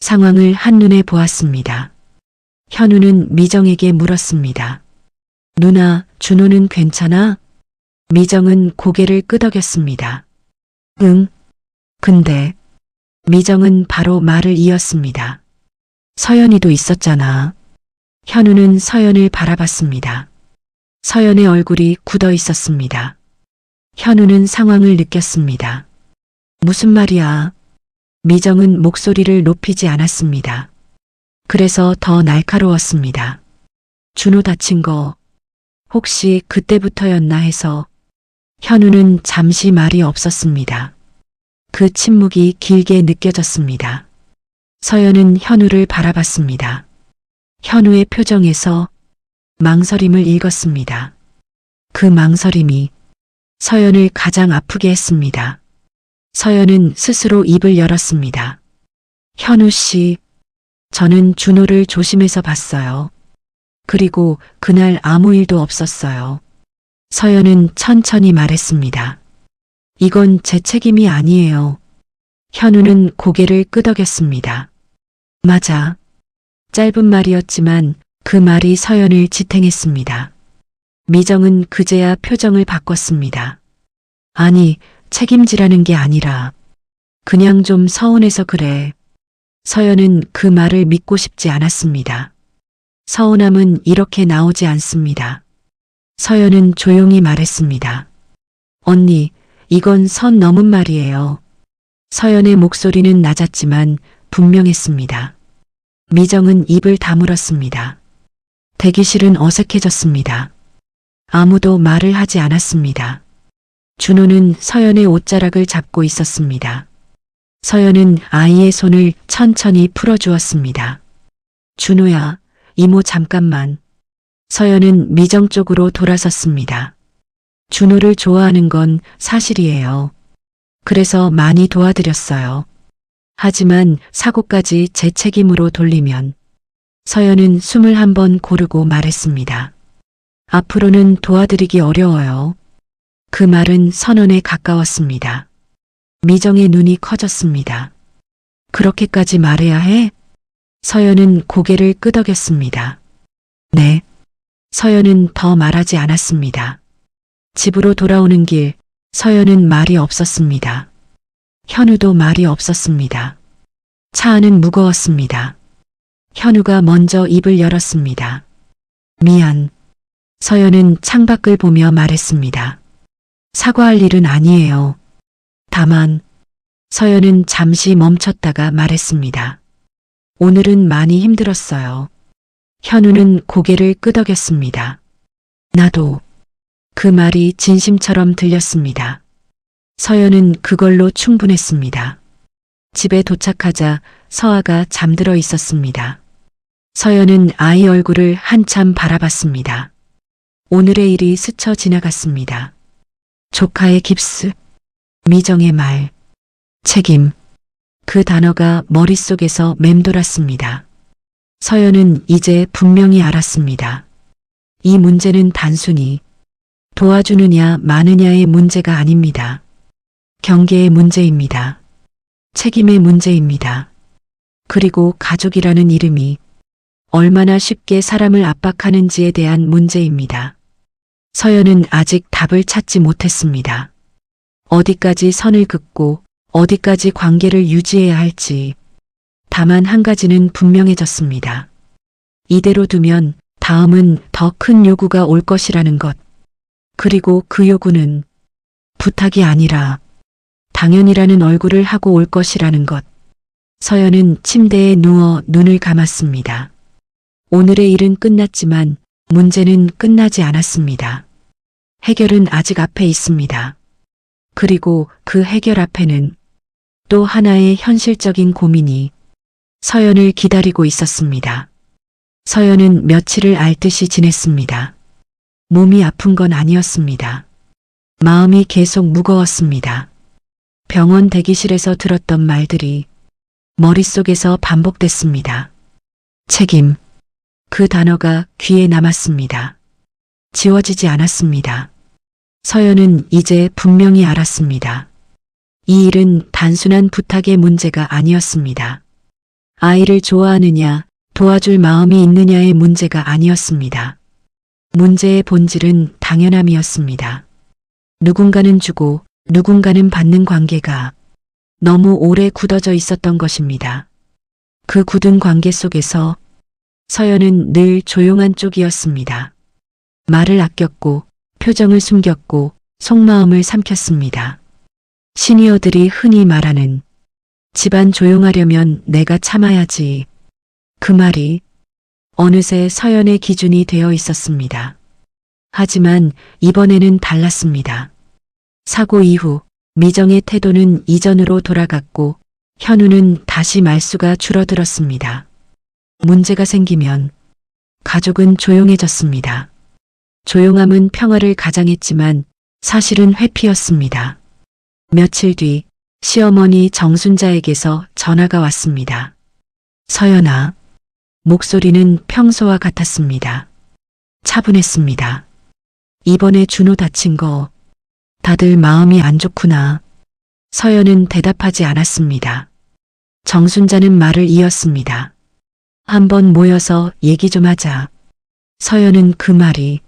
상황을 한눈에 보았습니다. 현우는 미정에게 물었습니다. 누나, 준호는 괜찮아? 미정은 고개를 끄덕였습니다. 응. 근데 미정은 바로 말을 이었습니다. 서연이도 있었잖아. 현우는 서연을 바라봤습니다. 서연의 얼굴이 굳어 있었습니다. 현우는 상황을 느꼈습니다. 무슨 말이야? 미정은 목소리를 높이지 않았습니다. 그래서 더 날카로웠습니다. 준호 다친 거 혹시 그때부터였나 해서. 현우는 잠시 말이 없었습니다. 그 침묵이 길게 느껴졌습니다. 서연은 현우를 바라봤습니다. 현우의 표정에서 망설임을 읽었습니다. 그 망설임이 서연을 가장 아프게 했습니다. 서연은 스스로 입을 열었습니다. 현우 씨, 저는 준호를 조심해서 봤어요. 그리고 그날 아무 일도 없었어요. 서연은 천천히 말했습니다. 이건 제 책임이 아니에요. 현우는 고개를 끄덕였습니다. 맞아. 짧은 말이었지만 그 말이 서연을 지탱했습니다. 미정은 그제야 표정을 바꿨습니다. 아니, 책임지라는 게 아니라 그냥 좀 서운해서 그래. 서연은 그 말을 믿고 싶지 않았습니다. 서운함은 이렇게 나오지 않습니다. 서연은 조용히 말했습니다. 언니, 이건 선 넘은 말이에요. 서연의 목소리는 낮았지만 분명했습니다. 미정은 입을 다물었습니다. 대기실은 어색해졌습니다. 아무도 말을 하지 않았습니다. 준호는 서연의 옷자락을 잡고 있었습니다. 서연은 아이의 손을 천천히 풀어주었습니다. 준호야, 이모 잠깐만. 서연은 미정 쪽으로 돌아섰습니다. 준호를 좋아하는 건 사실이에요. 그래서 많이 도와드렸어요. 하지만 사고까지 제 책임으로 돌리면. 서연은 숨을 한번 고르고 말했습니다. 앞으로는 도와드리기 어려워요. 그 말은 선언에 가까웠습니다. 미정의 눈이 커졌습니다. 그렇게까지 말해야 해? 서연은 고개를 끄덕였습니다. 네. 서연은 더 말하지 않았습니다. 집으로 돌아오는 길, 서연은 말이 없었습니다. 현우도 말이 없었습니다. 차 안은 무거웠습니다. 현우가 먼저 입을 열었습니다. 미안. 서연은 창밖을 보며 말했습니다. 사과할 일은 아니에요. 다만, 서연은 잠시 멈췄다가 말했습니다. 오늘은 많이 힘들었어요. 현우는 고개를 끄덕였습니다. 나도. 그 말이 진심처럼 들렸습니다. 서연은 그걸로 충분했습니다. 집에 도착하자 서아가 잠들어 있었습니다. 서연은 아이 얼굴을 한참 바라봤습니다. 오늘의 일이 스쳐 지나갔습니다. 조카의 깁스, 미정의 말, 책임. 그 단어가 머릿속에서 맴돌았습니다. 서연은 이제 분명히 알았습니다. 이 문제는 단순히 도와주느냐 마느냐의 문제가 아닙니다. 경계의 문제입니다. 책임의 문제입니다. 그리고 가족이라는 이름이 얼마나 쉽게 사람을 압박하는지에 대한 문제입니다. 서연은 아직 답을 찾지 못했습니다. 어디까지 선을 긋고 어디까지 관계를 유지해야 할지. 다만 한 가지는 분명해졌습니다. 이대로 두면 다음은 더 큰 요구가 올 것이라는 것. 그리고 그 요구는 부탁이 아니라 당연이라는 얼굴을 하고 올 것이라는 것. 서연은 침대에 누워 눈을 감았습니다. 오늘의 일은 끝났지만 문제는 끝나지 않았습니다. 해결은 아직 앞에 있습니다. 그리고 그 해결 앞에는 또 하나의 현실적인 고민이 서연을 기다리고 있었습니다. 서연은 며칠을 앓듯이 지냈습니다. 몸이 아픈 건 아니었습니다. 마음이 계속 무거웠습니다. 병원 대기실에서 들었던 말들이 머릿속에서 반복됐습니다. 책임. 그 단어가 귀에 남았습니다. 지워지지 않았습니다. 서연은 이제 분명히 알았습니다. 이 일은 단순한 부탁의 문제가 아니었습니다. 아이를 좋아하느냐, 도와줄 마음이 있느냐의 문제가 아니었습니다. 문제의 본질은 당연함이었습니다. 누군가는 주고 누군가는 받는 관계가 너무 오래 굳어져 있었던 것입니다. 그 굳은 관계 속에서 서연은 늘 조용한 쪽이었습니다. 말을 아꼈고 표정을 숨겼고 속마음을 삼켰습니다. 시니어들이 흔히 말하는 집안 조용하려면 내가 참아야지. 그 말이 어느새 서연의 기준이 되어 있었습니다. 하지만 이번에는 달랐습니다. 사고 이후 미정의 태도는 이전으로 돌아갔고 현우는 다시 말수가 줄어들었습니다. 문제가 생기면 가족은 조용해졌습니다. 조용함은 평화를 가장했지만 사실은 회피였습니다. 며칠 뒤 시어머니 정순자에게서 전화가 왔습니다. 서연아. 목소리는 평소와 같았습니다. 차분했습니다. 이번에 준호 다친 거 다들 마음이 안 좋구나. 서연은 대답하지 않았습니다. 정순자는 말을 이었습니다. 한번 모여서 얘기 좀 하자. 서연은 그 말이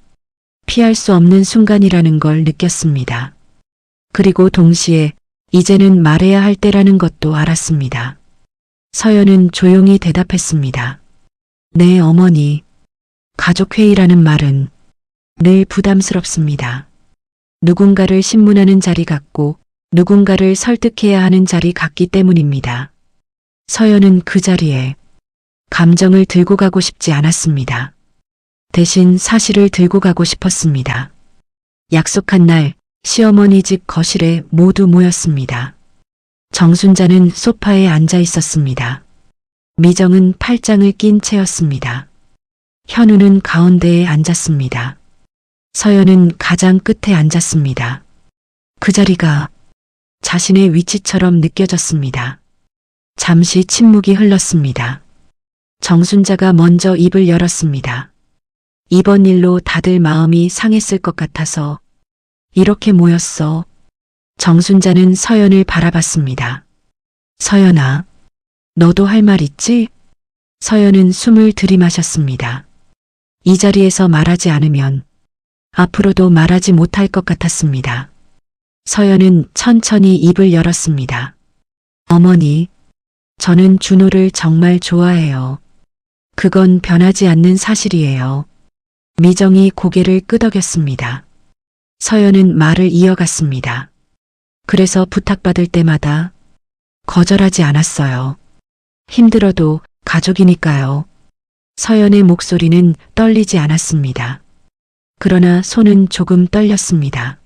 피할 수 없는 순간이라는 걸 느꼈습니다. 그리고 동시에 이제는 말해야 할 때라는 것도 알았습니다. 서연은 조용히 대답했습니다. 네, 어머니. 가족회의라는 말은 늘 부담스럽습니다. 누군가를 신문하는 자리 같고 누군가를 설득해야 하는 자리 같기 때문입니다. 서연은 그 자리에 감정을 들고 가고 싶지 않았습니다. 대신 사실을 들고 가고 싶었습니다. 약속한 날 시어머니 집 거실에 모두 모였습니다. 정순자는 소파에 앉아 있었습니다. 미정은 팔짱을 낀 채였습니다. 현우는 가운데에 앉았습니다. 서연은 가장 끝에 앉았습니다. 그 자리가 자신의 위치처럼 느껴졌습니다. 잠시 침묵이 흘렀습니다. 정순자가 먼저 입을 열었습니다. 이번 일로 다들 마음이 상했을 것 같아서 이렇게 모였어. 정순자는 서연을 바라봤습니다. 서연아, 너도 할 말 있지? 서연은 숨을 들이마셨습니다. 이 자리에서 말하지 않으면 앞으로도 말하지 못할 것 같았습니다. 서연은 천천히 입을 열었습니다. 어머니, 저는 준호를 정말 좋아해요. 그건 변하지 않는 사실이에요. 미정이 고개를 끄덕였습니다. 서연은 말을 이어갔습니다. 그래서 부탁받을 때마다 거절하지 않았어요. 힘들어도 가족이니까요. 서연의 목소리는 떨리지 않았습니다. 그러나 손은 조금 떨렸습니다.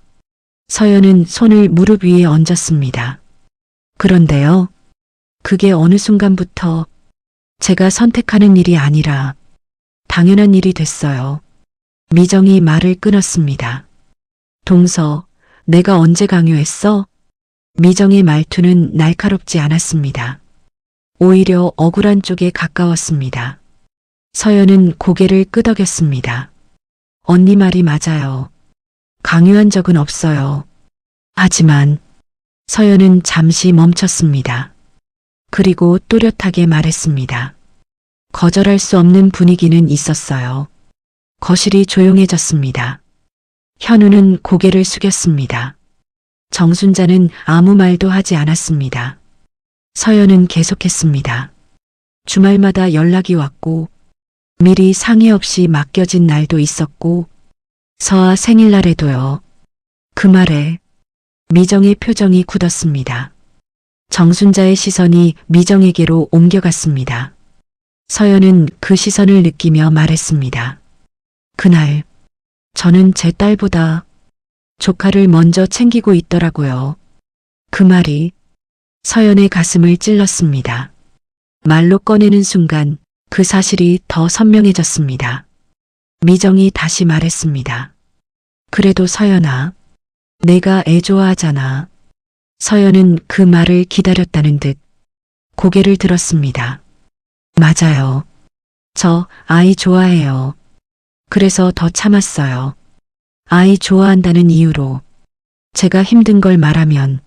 서연은 손을 무릎 위에 얹었습니다. 그런데요. 그게 어느 순간부터 제가 선택하는 일이 아니라 당연한 일이 됐어요. 미정이 말을 끊었습니다. 동서, 내가 언제 강요했어? 미정의 말투는 날카롭지 않았습니다. 오히려 억울한 쪽에 가까웠습니다. 서연은 고개를 끄덕였습니다. 언니 말이 맞아요. 강요한 적은 없어요. 하지만 서연은 잠시 멈췄습니다. 그리고 또렷하게 말했습니다. 거절할 수 없는 분위기는 있었어요. 거실이 조용해졌습니다. 현우는 고개를 숙였습니다. 정순자는 아무 말도 하지 않았습니다. 서연은 계속했습니다. 주말마다 연락이 왔고 미리 상의 없이 맡겨진 날도 있었고 서아 생일날에도요. 그 말에 미정의 표정이 굳었습니다. 정순자의 시선이 미정에게로 옮겨갔습니다. 서연은 그 시선을 느끼며 말했습니다. 그날 저는 제 딸보다 조카를 먼저 챙기고 있더라고요. 그 말이 서연의 가슴을 찔렀습니다. 말로 꺼내는 순간 그 사실이 더 선명해졌습니다. 미정이 다시 말했습니다. 그래도 서연아, 내가 애 좋아하잖아. 서연은 그 말을 기다렸다는 듯 고개를 들었습니다. 맞아요. 저 아이 좋아해요. 그래서 더 참았어요. 아이 좋아한다는 이유로 제가 힘든 걸 말하면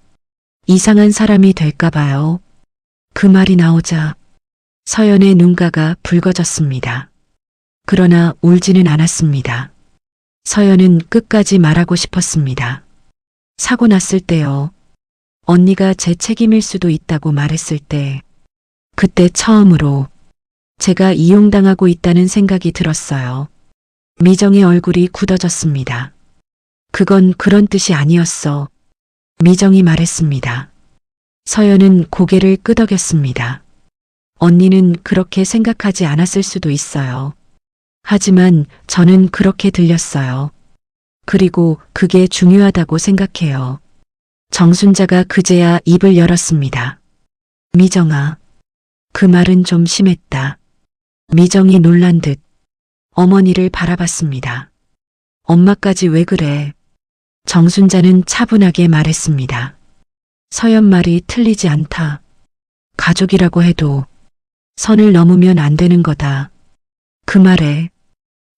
이상한 사람이 될까 봐요. 그 말이 나오자 서연의 눈가가 붉어졌습니다. 그러나 울지는 않았습니다. 서연은 끝까지 말하고 싶었습니다. 사고 났을 때요. 언니가 제 책임일 수도 있다고 말했을 때, 그때 처음으로 제가 이용당하고 있다는 생각이 들었어요. 미정의 얼굴이 굳어졌습니다. 그건 그런 뜻이 아니었어. 미정이 말했습니다. 서연은 고개를 끄덕였습니다. 언니는 그렇게 생각하지 않았을 수도 있어요. 하지만 저는 그렇게 들렸어요. 그리고 그게 중요하다고 생각해요. 정순자가 그제야 입을 열었습니다. 미정아, 그 말은 좀 심했다. 미정이 놀란 듯 어머니를 바라봤습니다. 엄마까지 왜 그래? 정순자는 차분하게 말했습니다. 서연 말이 틀리지 않다. 가족이라고 해도 선을 넘으면 안 되는 거다. 그 말에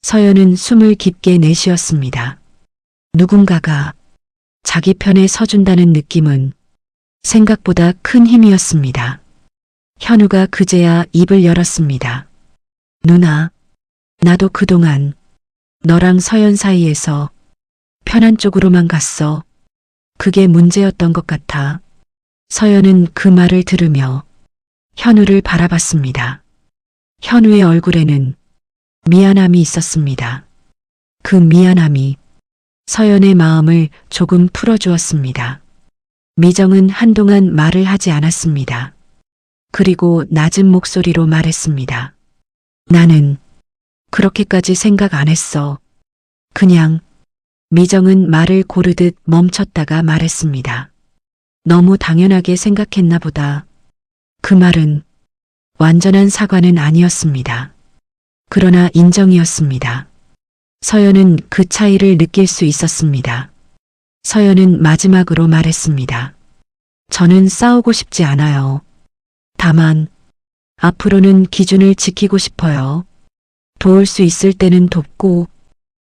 서연은 숨을 깊게 내쉬었습니다. 누군가가 자기 편에 서준다는 느낌은 생각보다 큰 힘이었습니다. 현우가 그제야 입을 열었습니다. 누나, 나도 그동안 너랑 서연 사이에서 편한 쪽으로만 갔어. 그게 문제였던 것 같아. 서연은 그 말을 들으며 현우를 바라봤습니다. 현우의 얼굴에는 미안함이 있었습니다. 그 미안함이 서연의 마음을 조금 풀어주었습니다. 미정은 한동안 말을 하지 않았습니다. 그리고 낮은 목소리로 말했습니다. 나는 그렇게까지 생각 안 했어. 그냥. 미정은 말을 고르듯 멈췄다가 말했습니다. 너무 당연하게 생각했나 보다. 그 말은 완전한 사과는 아니었습니다. 그러나 인정이었습니다. 서연은 그 차이를 느낄 수 있었습니다. 서연은 마지막으로 말했습니다. 저는 싸우고 싶지 않아요. 다만 앞으로는 기준을 지키고 싶어요. 도울 수 있을 때는 돕고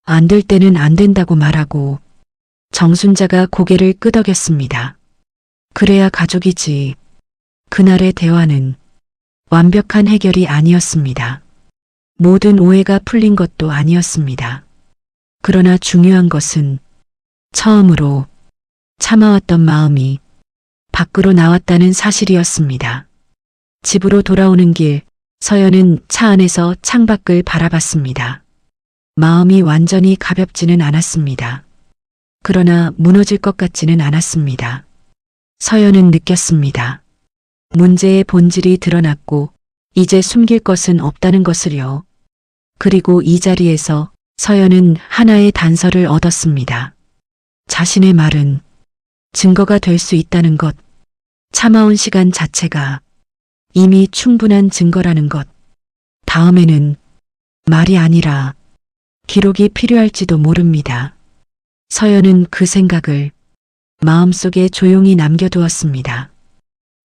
안 될 때는 안 된다고 말하고. 정순자가 고개를 끄덕였습니다. 그래야 가족이지. 그날의 대화는 완벽한 해결이 아니었습니다. 모든 오해가 풀린 것도 아니었습니다. 그러나 중요한 것은 처음으로 참아왔던 마음이 밖으로 나왔다는 사실이었습니다. 집으로 돌아오는 길, 서연은 차 안에서 창밖을 바라봤습니다. 마음이 완전히 가볍지는 않았습니다. 그러나 무너질 것 같지는 않았습니다. 서연은 느꼈습니다. 문제의 본질이 드러났고 이제 숨길 것은 없다는 것을요. 그리고 이 자리에서 서연은 하나의 단서를 얻었습니다. 자신의 말은 증거가 될 수 있다는 것, 참아온 시간 자체가 이미 충분한 증거라는 것, 다음에는 말이 아니라 기록이 필요할지도 모릅니다. 서연은 그 생각을 마음속에 조용히 남겨두었습니다.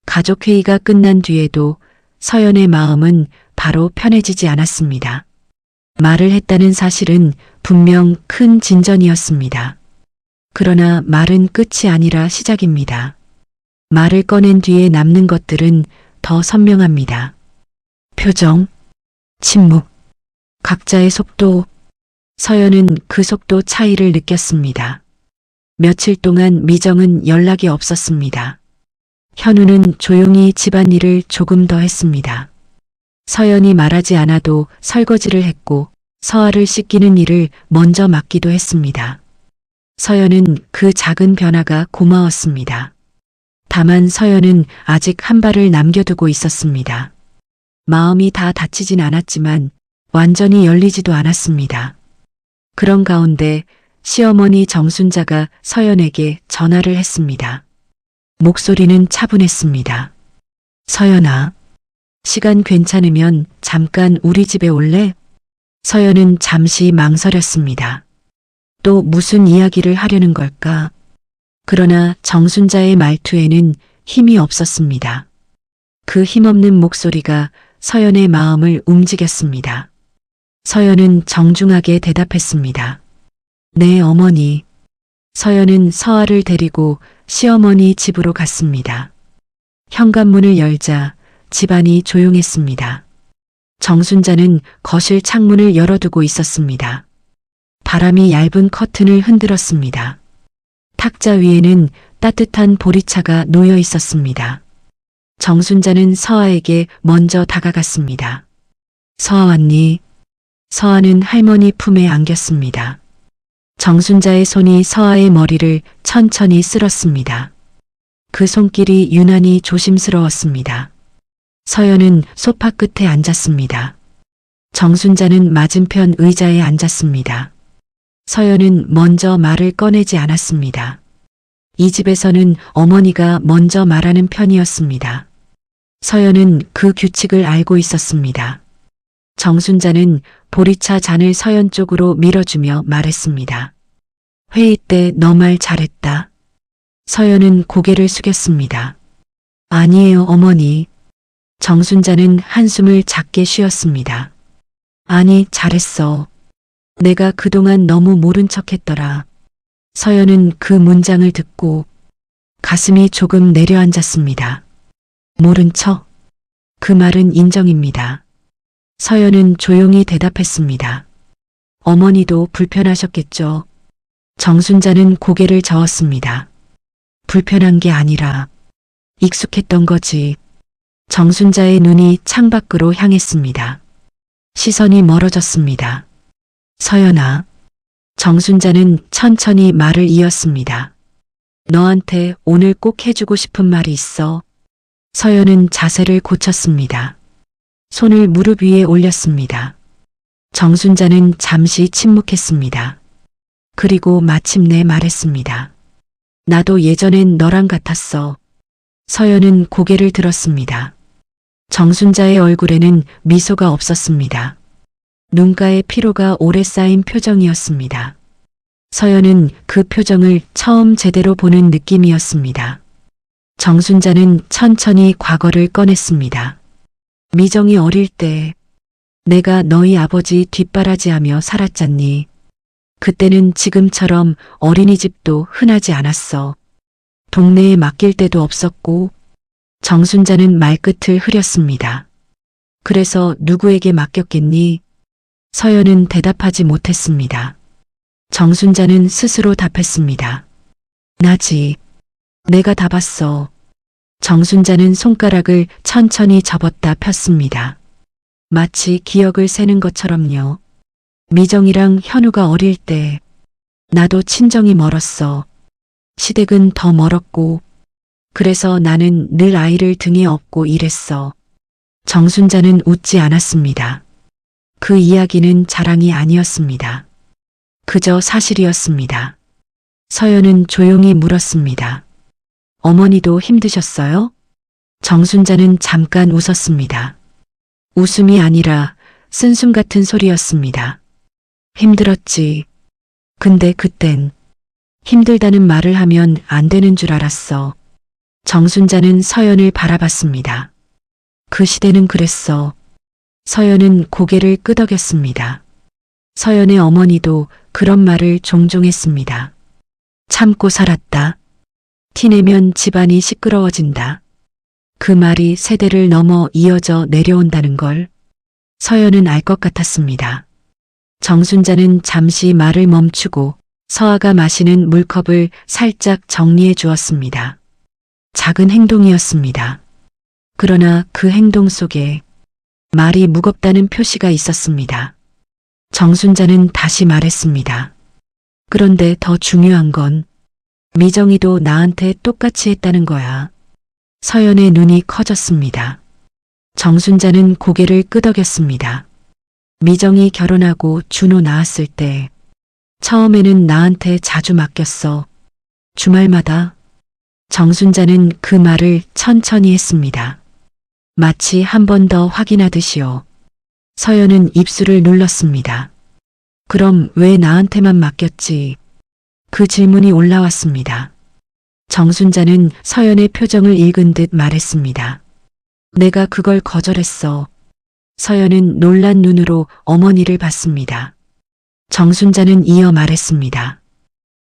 가족회의가 끝난 뒤에도 서연의 마음은 바로 편해지지 않았습니다. 말을 했다는 사실은 분명 큰 진전이었습니다. 그러나 말은 끝이 아니라 시작입니다. 말을 꺼낸 뒤에 남는 것들은 더 선명합니다. 표정, 침묵, 각자의 속도. 서연은 그 속도 차이를 느꼈습니다. 며칠 동안 미정은 연락이 없었습니다. 현우는 조용히 집안일을 조금 더 했습니다. 서연이 말하지 않아도 설거지를 했고 서아를 씻기는 일을 먼저 맡기도 했습니다. 서연은 그 작은 변화가 고마웠습니다. 다만 서연은 아직 한 발을 남겨두고 있었습니다. 마음이 다 닫히진 않았지만 완전히 열리지도 않았습니다. 그런 가운데 시어머니 정순자가 서연에게 전화를 했습니다. 목소리는 차분했습니다. 서연아, 시간 괜찮으면 잠깐 우리 집에 올래? 서연은 잠시 망설였습니다. 또 무슨 이야기를 하려는 걸까? 그러나 정순자의 말투에는 힘이 없었습니다. 그 힘없는 목소리가 서연의 마음을 움직였습니다. 서연은 정중하게 대답했습니다. 네, 어머니. 서연은 서아를 데리고 시어머니 집으로 갔습니다. 현관문을 열자 집안이 조용했습니다. 정순자는 거실 창문을 열어두고 있었습니다. 바람이 얇은 커튼을 흔들었습니다. 탁자 위에는 따뜻한 보리차가 놓여 있었습니다. 정순자는 서아에게 먼저 다가갔습니다. 서아 왔니? 서아는 할머니 품에 안겼습니다. 정순자의 손이 서아의 머리를 천천히 쓸었습니다. 그 손길이 유난히 조심스러웠습니다. 서연은 소파 끝에 앉았습니다. 정순자는 맞은편 의자에 앉았습니다. 서연은 먼저 말을 꺼내지 않았습니다. 이 집에서는 어머니가 먼저 말하는 편이었습니다. 서연은 그 규칙을 알고 있었습니다. 정순자는 보리차 잔을 서연 쪽으로 밀어주며 말했습니다. 회의 때 너 말 잘했다. 서연은 고개를 숙였습니다. 아니에요, 어머니. 정순자는 한숨을 작게 쉬었습니다. 아니, 잘했어. 내가 그동안 너무 모른 척했더라. 서연은 그 문장을 듣고 가슴이 조금 내려앉았습니다. 모른 척? 그 말은 인정입니다. 서연은 조용히 대답했습니다. 어머니도 불편하셨겠죠. 정순자는 고개를 저었습니다. 불편한 게 아니라 익숙했던 거지. 정순자의 눈이 창밖으로 향했습니다. 시선이 멀어졌습니다. 서연아. 정순자는 천천히 말을 이었습니다. 너한테 오늘 꼭 해주고 싶은 말이 있어. 서연은 자세를 고쳤습니다. 손을 무릎 위에 올렸습니다. 정순자는 잠시 침묵했습니다. 그리고 마침내 말했습니다. 나도 예전엔 너랑 같았어. 서연은 고개를 들었습니다. 정순자의 얼굴에는 미소가 없었습니다. 눈가에 피로가 오래 쌓인 표정이었습니다. 서연은 그 표정을 처음 제대로 보는 느낌이었습니다. 정순자는 천천히 과거를 꺼냈습니다. 미정이 어릴 때 내가 너희 아버지 뒷바라지하며 살았잖니. 그때는 지금처럼 어린이집도 흔하지 않았어. 동네에 맡길 데도 없었고. 정순자는 말끝을 흐렸습니다. 그래서 누구에게 맡겼겠니? 서연은 대답하지 못했습니다. 정순자는 스스로 답했습니다. 나지. 내가 다 봤어. 정순자는 손가락을 천천히 접었다 폈습니다. 마치 기억을 새는 것처럼요. 미정이랑 현우가 어릴 때 나도 친정이 멀었어. 시댁은 더 멀었고 그래서 나는 늘 아이를 등에 업고 일했어. 정순자는 웃지 않았습니다. 그 이야기는 자랑이 아니었습니다. 그저 사실이었습니다. 서연은 조용히 물었습니다. 어머니도 힘드셨어요? 정순자는 잠깐 웃었습니다. 웃음이 아니라 쓴숨 같은 소리였습니다. 힘들었지. 근데 그땐 힘들다는 말을 하면 안 되는 줄 알았어. 정순자는 서연을 바라봤습니다. 그 시대는 그랬어. 서연은 고개를 끄덕였습니다. 서연의 어머니도 그런 말을 종종 했습니다. 참고 살았다. 티내면 집안이 시끄러워진다. 그 말이 세대를 넘어 이어져 내려온다는 걸 서연은 알 것 같았습니다. 정순자는 잠시 말을 멈추고 서아가 마시는 물컵을 살짝 정리해 주었습니다. 작은 행동이었습니다. 그러나 그 행동 속에 말이 무겁다는 표시가 있었습니다. 정순자는 다시 말했습니다. 그런데 더 중요한 건 미정이도 나한테 똑같이 했다는 거야. 서연의 눈이 커졌습니다. 정순자는 고개를 끄덕였습니다. 미정이 결혼하고 준호 낳았을 때 처음에는 나한테 자주 맡겼어. 주말마다. 정순자는 그 말을 천천히 했습니다. 마치 한 번 더 확인하듯이요. 서연은 입술을 눌렀습니다. 그럼 왜 나한테만 맡겼지? 그 질문이 올라왔습니다. 정순자는 서연의 표정을 읽은 듯 말했습니다. 내가 그걸 거절했어. 서연은 놀란 눈으로 어머니를 봤습니다. 정순자는 이어 말했습니다.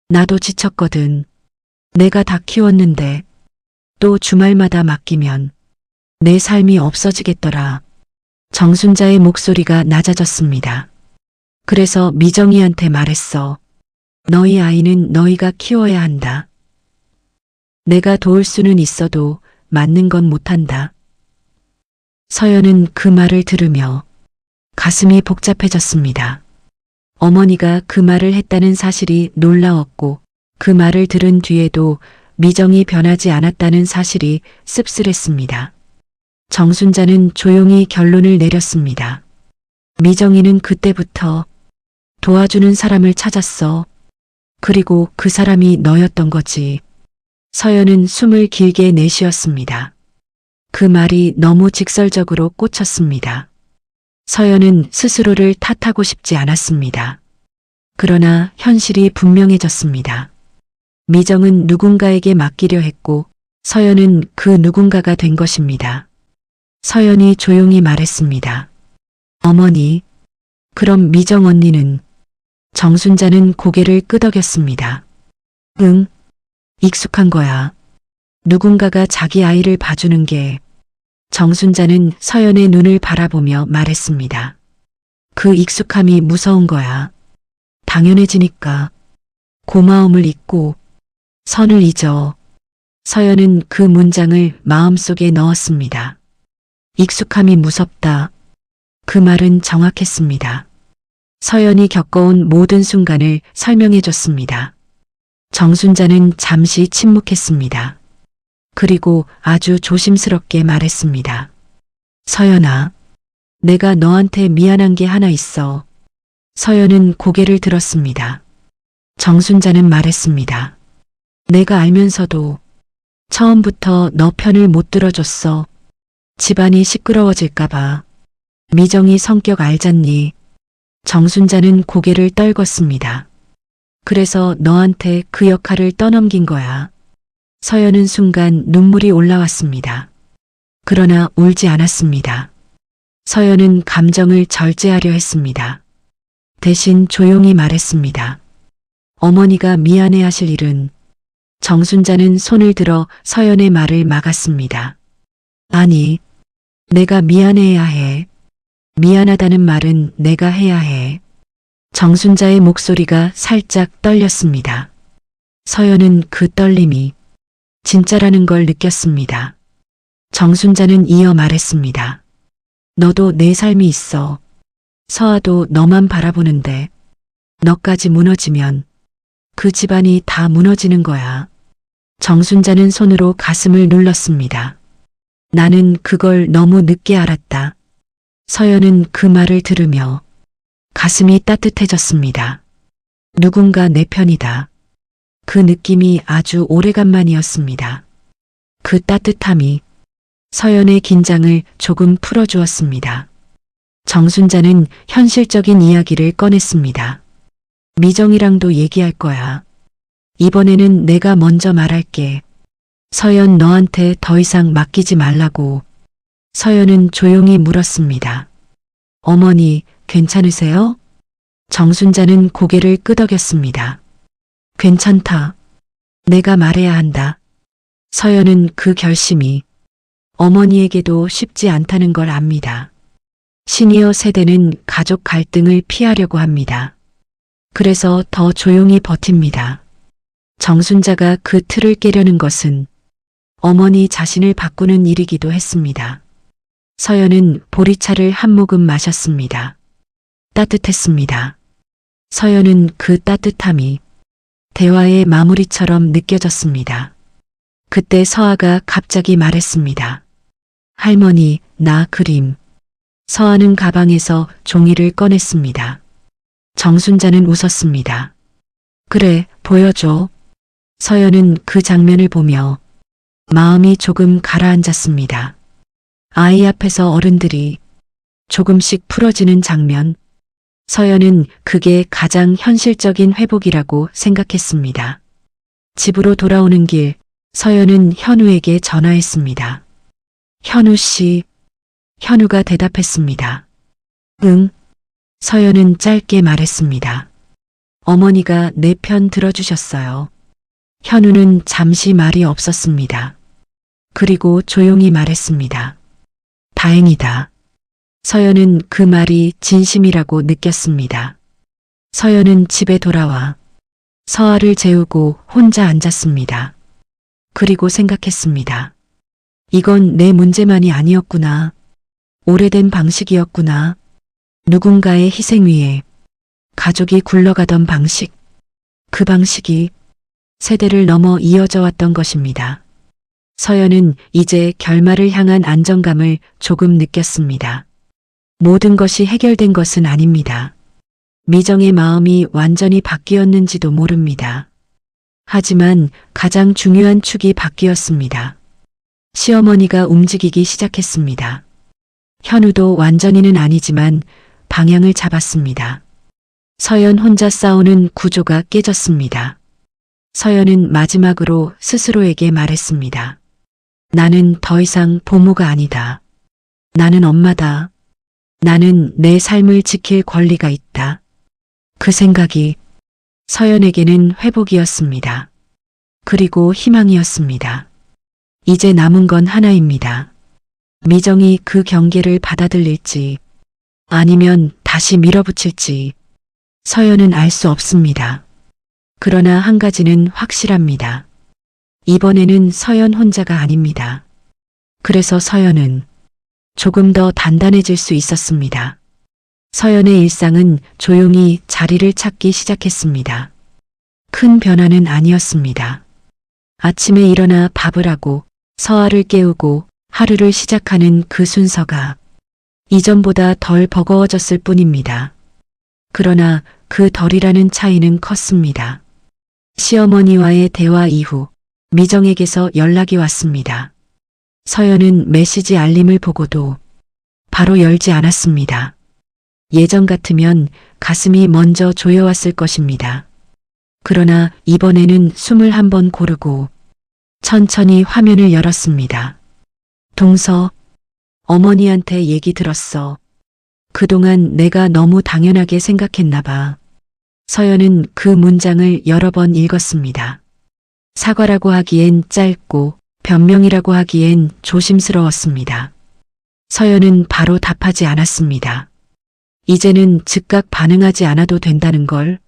나도 지쳤거든. 내가 다 키웠는데 또 주말마다 맡기면 내 삶이 없어지겠더라. 정순자의 목소리가 낮아졌습니다. 그래서 미정이한테 말했어. 너희 아이는 너희가 키워야 한다. 내가 도울 수는 있어도 맞는 건 못한다. 서연은 그 말을 들으며 가슴이 복잡해졌습니다. 어머니가 그 말을 했다는 사실이 놀라웠고 그 말을 들은 뒤에도 미정이 변하지 않았다는 사실이 씁쓸했습니다. 정순자는 조용히 결론을 내렸습니다. 미정이는 그때부터 도와주는 사람을 찾았어. 그리고 그 사람이 너였던 거지. 서연은 숨을 길게 내쉬었습니다. 그 말이 너무 직설적으로 꽂혔습니다. 서연은 스스로를 탓하고 싶지 않았습니다. 그러나 현실이 분명해졌습니다. 미정은 누군가에게 맡기려 했고 서연은 그 누군가가 된 것입니다. 서연이 조용히 말했습니다. 어머니, 그럼 미정 언니는? 정순자는 고개를 끄덕였습니다. 응, 익숙한 거야. 누군가가 자기 아이를 봐주는 게. 정순자는 서연의 눈을 바라보며 말했습니다. 그 익숙함이 무서운 거야. 당연해지니까. 고마움을 잊고 선을 잊어. 서연은 그 문장을 마음속에 넣었습니다. 익숙함이 무섭다. 그 말은 정확했습니다. 서연이 겪어온 모든 순간을 설명해 줬습니다. 정순자는 잠시 침묵했습니다. 그리고 아주 조심스럽게 말했습니다. 서연아, 내가 너한테 미안한 게 하나 있어. 서연은 고개를 들었습니다. 정순자는 말했습니다. 내가 알면서도 처음부터 너 편을 못 들어줬어. 집안이 시끄러워질까봐. 미정이 성격 알잖니. 정순자는 고개를 떨궜습니다. 그래서 너한테 그 역할을 떠넘긴 거야. 서연은 순간 눈물이 올라왔습니다. 그러나 울지 않았습니다. 서연은 감정을 절제하려 했습니다. 대신 조용히 말했습니다. 어머니가 미안해하실 일은. 정순자는 손을 들어 서연의 말을 막았습니다. 아니, 내가 미안해야 해. 미안하다는 말은 내가 해야 해. 정순자의 목소리가 살짝 떨렸습니다. 서연은 그 떨림이 진짜라는 걸 느꼈습니다. 정순자는 이어 말했습니다. 너도 내 삶이 있어. 서아도 너만 바라보는데 너까지 무너지면 그 집안이 다 무너지는 거야. 정순자는 손으로 가슴을 눌렀습니다. 나는 그걸 너무 늦게 알았다. 서연은 그 말을 들으며 가슴이 따뜻해졌습니다. 누군가 내 편이다. 그 느낌이 아주 오래간만이었습니다. 그 따뜻함이 서연의 긴장을 조금 풀어주었습니다. 정순자는 현실적인 이야기를 꺼냈습니다. 미정이랑도 얘기할 거야. 이번에는 내가 먼저 말할게. 서연 너한테 더 이상 맡기지 말라고. 서연은 조용히 물었습니다. 어머니, 괜찮으세요? 정순자는 고개를 끄덕였습니다. 괜찮다. 내가 말해야 한다. 서연은 그 결심이 어머니에게도 쉽지 않다는 걸 압니다. 시니어 세대는 가족 갈등을 피하려고 합니다. 그래서 더 조용히 버팁니다. 정순자가 그 틀을 깨려는 것은 어머니 자신을 바꾸는 일이기도 했습니다. 서연은 보리차를 한 모금 마셨습니다. 따뜻했습니다. 서연은 그 따뜻함이 대화의 마무리처럼 느껴졌습니다. 그때 서아가 갑자기 말했습니다. 할머니, 나 그림. 서아는 가방에서 종이를 꺼냈습니다. 정순자는 웃었습니다. 그래, 보여줘. 서연은 그 장면을 보며 마음이 조금 가라앉았습니다. 아이 앞에서 어른들이 조금씩 풀어지는 장면. 서연은 그게 가장 현실적인 회복이라고 생각했습니다. 집으로 돌아오는 길, 서연은 현우에게 전화했습니다. 현우 씨. 현우가 대답했습니다. 응. 서연은 짧게 말했습니다. 어머니가 내 편 들어주셨어요. 현우는 잠시 말이 없었습니다. 그리고 조용히 말했습니다. 다행이다. 서연은 그 말이 진심이라고 느꼈습니다. 서연은 집에 돌아와 서아를 재우고 혼자 앉았습니다. 그리고 생각했습니다. 이건 내 문제만이 아니었구나. 오래된 방식이었구나. 누군가의 희생 위에 가족이 굴러가던 방식. 그 방식이 세대를 넘어 이어져 왔던 것입니다. 서연은 이제 결말을 향한 안정감을 조금 느꼈습니다. 모든 것이 해결된 것은 아닙니다. 미정의 마음이 완전히 바뀌었는지도 모릅니다. 하지만 가장 중요한 축이 바뀌었습니다. 시어머니가 움직이기 시작했습니다. 현우도 완전히는 아니지만 방향을 잡았습니다. 서연 혼자 싸우는 구조가 깨졌습니다. 서연은 마지막으로 스스로에게 말했습니다. 나는 더 이상 보모가 아니다. 나는 엄마다. 나는 내 삶을 지킬 권리가 있다. 그 생각이 서연에게는 회복이었습니다. 그리고 희망이었습니다. 이제 남은 건 하나입니다. 미정이 그 경계를 받아들일지 아니면 다시 밀어붙일지 서연은 알 수 없습니다. 그러나 한 가지는 확실합니다. 이번에는 서연 혼자가 아닙니다. 그래서 서연은 조금 더 단단해질 수 있었습니다. 서연의 일상은 조용히 자리를 찾기 시작했습니다. 큰 변화는 아니었습니다. 아침에 일어나 밥을 하고 서아를 깨우고 하루를 시작하는 그 순서가 이전보다 덜 버거워졌을 뿐입니다. 그러나 그 덜이라는 차이는 컸습니다. 시어머니와의 대화 이후 미정에게서 연락이 왔습니다. 서연은 메시지 알림을 보고도 바로 열지 않았습니다. 예전 같으면 가슴이 먼저 조여왔을 것입니다. 그러나 이번에는 숨을 한번 고르고 천천히 화면을 열었습니다. 동서, 어머니한테 얘기 들었어. 그동안 내가 너무 당연하게 생각했나 봐. 서연은 그 문장을 여러 번 읽었습니다. 사과라고 하기엔 짧고 변명이라고 하기엔 조심스러웠습니다. 서연은 바로 답하지 않았습니다. 이제는 즉각 반응하지 않아도 된다는 걸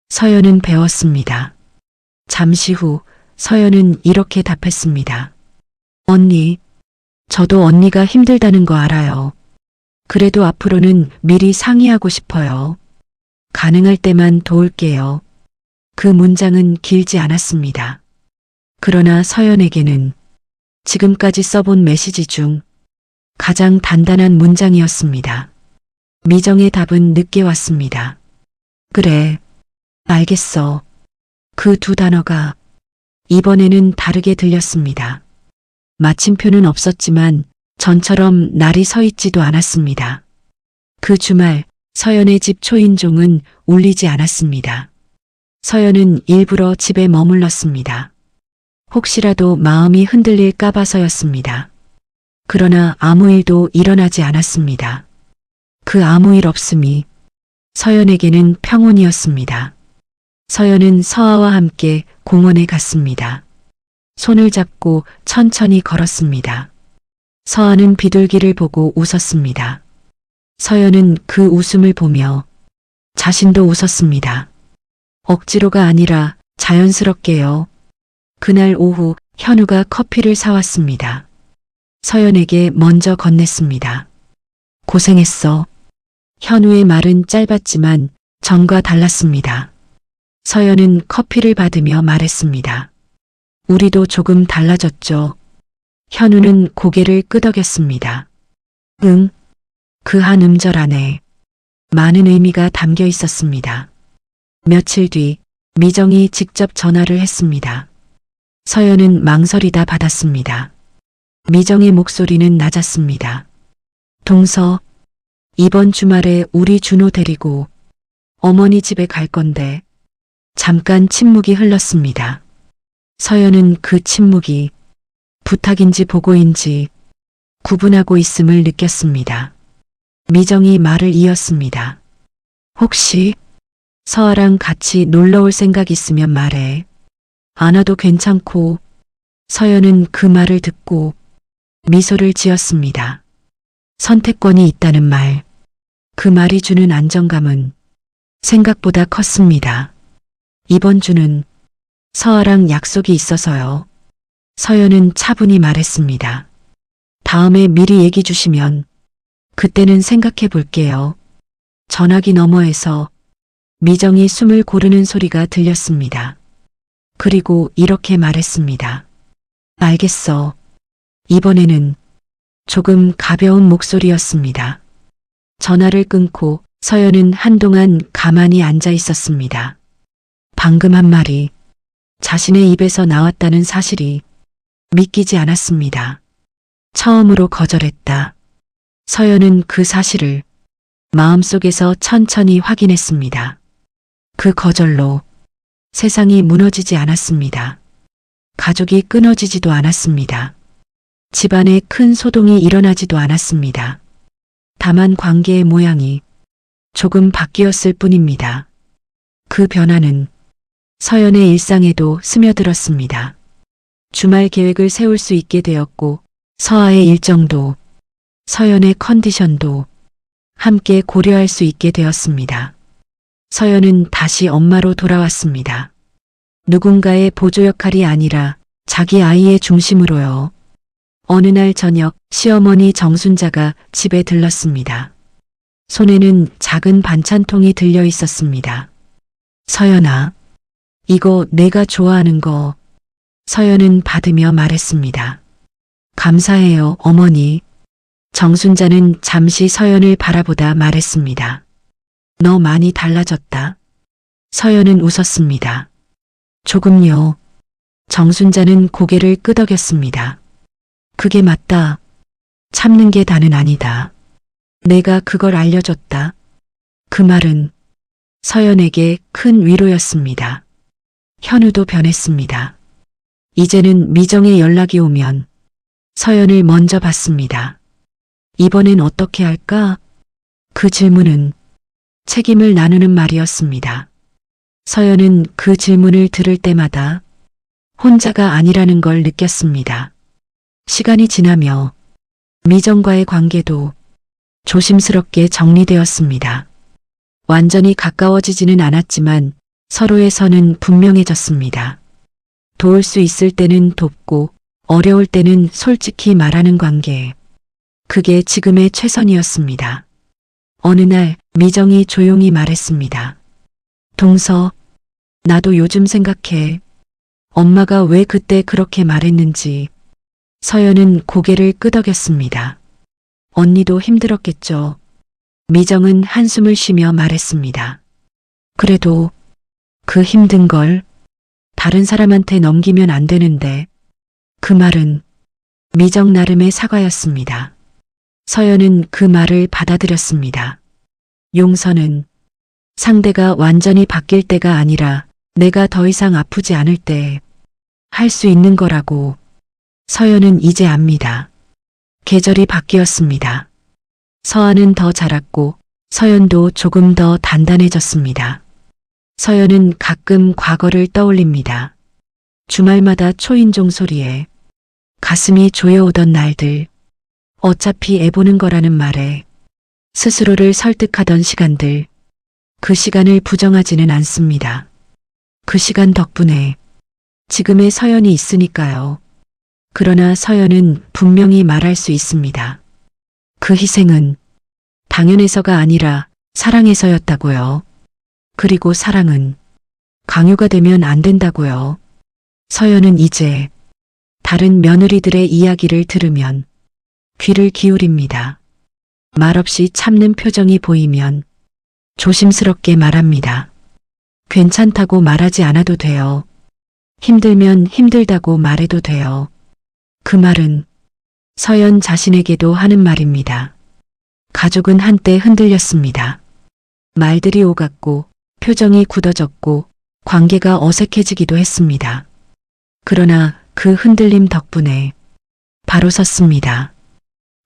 서연은 배웠습니다. 잠시 후 서연은 이렇게 답했습니다. 언니, 저도 언니가 힘들다는 거 알아요. 그래도 앞으로는 미리 상의하고 싶어요. 가능할 때만 도울게요. 그 문장은 길지 않았습니다. 그러나 서연에게는 지금까지 써본 메시지 중 가장 단단한 문장이었습니다. 미정의 답은 늦게 왔습니다. 그래, 알겠어. 그 두 단어가 이번에는 다르게 들렸습니다. 마침표는 없었지만 전처럼 날이 서 있지도 않았습니다. 그 주말 서연의 집 초인종은 울리지 않았습니다. 서연은 일부러 집에 머물렀습니다. 혹시라도 마음이 흔들릴까 봐서였습니다. 그러나 아무 일도 일어나지 않았습니다. 그 아무 일 없음이 서연에게는 평온이었습니다. 서연은 서아와 함께 공원에 갔습니다. 손을 잡고 천천히 걸었습니다. 서아는 비둘기를 보고 웃었습니다. 서연은 그 웃음을 보며 자신도 웃었습니다. 억지로가 아니라 자연스럽게요. 그날 오후 현우가 커피를 사왔습니다. 서연에게 먼저 건넸습니다. 고생했어. 현우의 말은 짧았지만 전과 달랐습니다. 서연은 커피를 받으며 말했습니다. 우리도 조금 달라졌죠. 현우는 고개를 끄덕였습니다. 응. 그 한 음절 안에 많은 의미가 담겨 있었습니다. 며칠 뒤 미정이 직접 전화를 했습니다. 서연은 망설이다 받았습니다. 미정의 목소리는 낮았습니다. 동서, 이번 주말에 우리 준호 데리고 어머니 집에 갈 건데. 잠깐 침묵이 흘렀습니다. 서연은 그 침묵이 부탁인지 보고인지 구분하고 있음을 느꼈습니다. 미정이 말을 이었습니다. 혹시 서아랑 같이 놀러 올 생각 있으면 말해. 안 와도 괜찮고. 서연은 그 말을 듣고 미소를 지었습니다. 선택권이 있다는 말. 그 말이 주는 안정감은 생각보다 컸습니다. 이번 주는 서아랑 약속이 있어서요. 서연은 차분히 말했습니다. 다음에 미리 얘기 주시면 그때는 생각해 볼게요. 전화기 너머에서 미정이 숨을 고르는 소리가 들렸습니다. 그리고 이렇게 말했습니다. 알겠어. 이번에는 조금 가벼운 목소리였습니다. 전화를 끊고 서연은 한동안 가만히 앉아 있었습니다. 방금 한 말이 자신의 입에서 나왔다는 사실이 믿기지 않았습니다. 처음으로 거절했다. 서연은 그 사실을 마음속에서 천천히 확인했습니다. 그 거절로 세상이 무너지지 않았습니다. 가족이 끊어지지도 않았습니다. 집안에 큰 소동이 일어나지도 않았습니다. 다만 관계의 모양이 조금 바뀌었을 뿐입니다. 그 변화는 서연의 일상에도 스며들었습니다. 주말 계획을 세울 수 있게 되었고 서아의 일정도 서연의 컨디션도 함께 고려할 수 있게 되었습니다. 서연은 다시 엄마로 돌아왔습니다. 누군가의 보조 역할이 아니라 자기 아이의 중심으로요. 어느 날 저녁 시어머니 정순자가 집에 들렀습니다. 손에는 작은 반찬통이 들려 있었습니다. 서연아, 이거 내가 좋아하는 거. 서연은 받으며 말했습니다. 감사해요, 어머니. 정순자는 잠시 서연을 바라보다 말했습니다. 너 많이 달라졌다. 서연은 웃었습니다. 조금요. 정순자는 고개를 끄덕였습니다. 그게 맞다. 참는 게 다는 아니다. 내가 그걸 알려줬다. 그 말은 서연에게 큰 위로였습니다. 현우도 변했습니다. 이제는 미정의 연락이 오면 서연을 먼저 받습니다. 이번엔 어떻게 할까? 그 질문은 책임을 나누는 말이었습니다. 서연은 그 질문을 들을 때마다 혼자가 아니라는 걸 느꼈습니다. 시간이 지나며 미정과의 관계도 조심스럽게 정리되었습니다. 완전히 가까워지지는 않았지만 서로의 선은 분명해졌습니다. 도울 수 있을 때는 돕고 어려울 때는 솔직히 말하는 관계. 그게 지금의 최선이었습니다. 어느 날 미정이 조용히 말했습니다. 동서, 나도 요즘 생각해. 엄마가 왜 그때 그렇게 말했는지. 서연은 고개를 끄덕였습니다. 언니도 힘들었겠죠. 미정은 한숨을 쉬며 말했습니다. 그래도 그 힘든 걸 다른 사람한테 넘기면 안 되는데. 그 말은 미정 나름의 사과였습니다. 서연은 그 말을 받아들였습니다. 용서는 상대가 완전히 바뀔 때가 아니라 내가 더 이상 아프지 않을 때 할 수 있는 거라고. 서연은 이제 압니다. 계절이 바뀌었습니다. 서아는 더 자랐고 서연도 조금 더 단단해졌습니다. 서연은 가끔 과거를 떠올립니다. 주말마다 초인종 소리에 가슴이 조여오던 날들, 어차피 애보는 거라는 말에 스스로를 설득하던 시간들, 그 시간을 부정하지는 않습니다. 그 시간 덕분에 지금의 서연이 있으니까요. 그러나 서연은 분명히 말할 수 있습니다. 그 희생은 당연해서가 아니라 사랑해서였다고요. 그리고 사랑은 강요가 되면 안 된다고요. 서연은 이제 다른 며느리들의 이야기를 들으면 귀를 기울입니다. 말없이 참는 표정이 보이면 조심스럽게 말합니다. 괜찮다고 말하지 않아도 돼요. 힘들면 힘들다고 말해도 돼요. 그 말은 서연 자신에게도 하는 말입니다. 가족은 한때 흔들렸습니다. 말들이 오갔고 표정이 굳어졌고 관계가 어색해지기도 했습니다. 그러나 그 흔들림 덕분에 바로 섰습니다.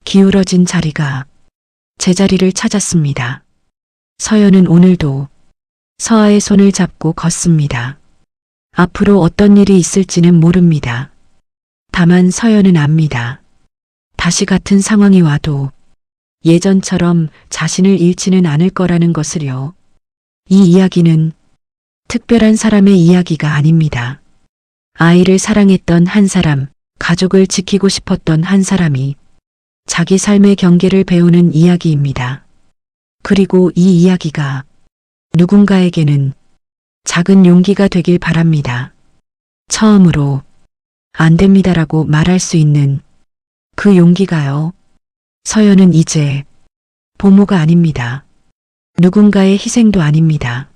기울어진 자리가 제자리를 찾았습니다. 서연은 오늘도 서아의 손을 잡고 걷습니다. 앞으로 어떤 일이 있을지는 모릅니다. 다만 서연은 압니다. 다시 같은 상황이 와도 예전처럼 자신을 잃지는 않을 거라는 것을요. 이 이야기는 특별한 사람의 이야기가 아닙니다. 아이를 사랑했던 한 사람, 가족을 지키고 싶었던 한 사람이 자기 삶의 경계를 배우는 이야기입니다. 그리고 이 이야기가 누군가에게는 작은 용기가 되길 바랍니다. 처음으로 안 됩니다라고 말할 수 있는 그 용기가요. 서연은 이제 보모가 아닙니다. 누군가의 희생도 아닙니다.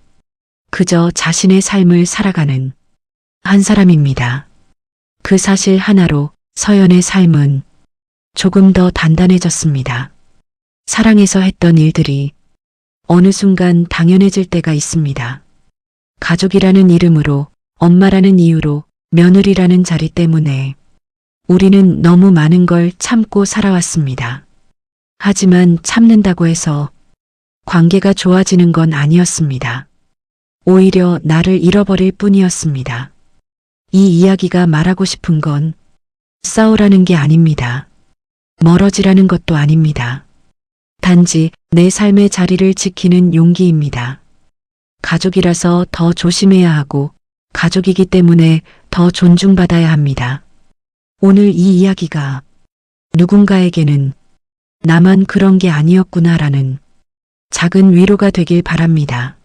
그저 자신의 삶을 살아가는 한 사람입니다. 그 사실 하나로 서연의 삶은 조금 더 단단해졌습니다. 사랑해서 했던 일들이 어느 순간 당연해질 때가 있습니다. 가족이라는 이름으로, 엄마라는 이유로, 며느리라는 자리 때문에 우리는 너무 많은 걸 참고 살아왔습니다. 하지만 참는다고 해서 관계가 좋아지는 건 아니었습니다. 오히려 나를 잃어버릴 뿐이었습니다. 이 이야기가 말하고 싶은 건 싸우라는 게 아닙니다. 멀어지라는 것도 아닙니다. 단지 내 삶의 자리를 지키는 용기입니다. 가족이라서 더 조심해야 하고 가족이기 때문에 더 존중받아야 합니다. 오늘 이 이야기가 누군가에게는 나만 그런 게 아니었구나라는 작은 위로가 되길 바랍니다.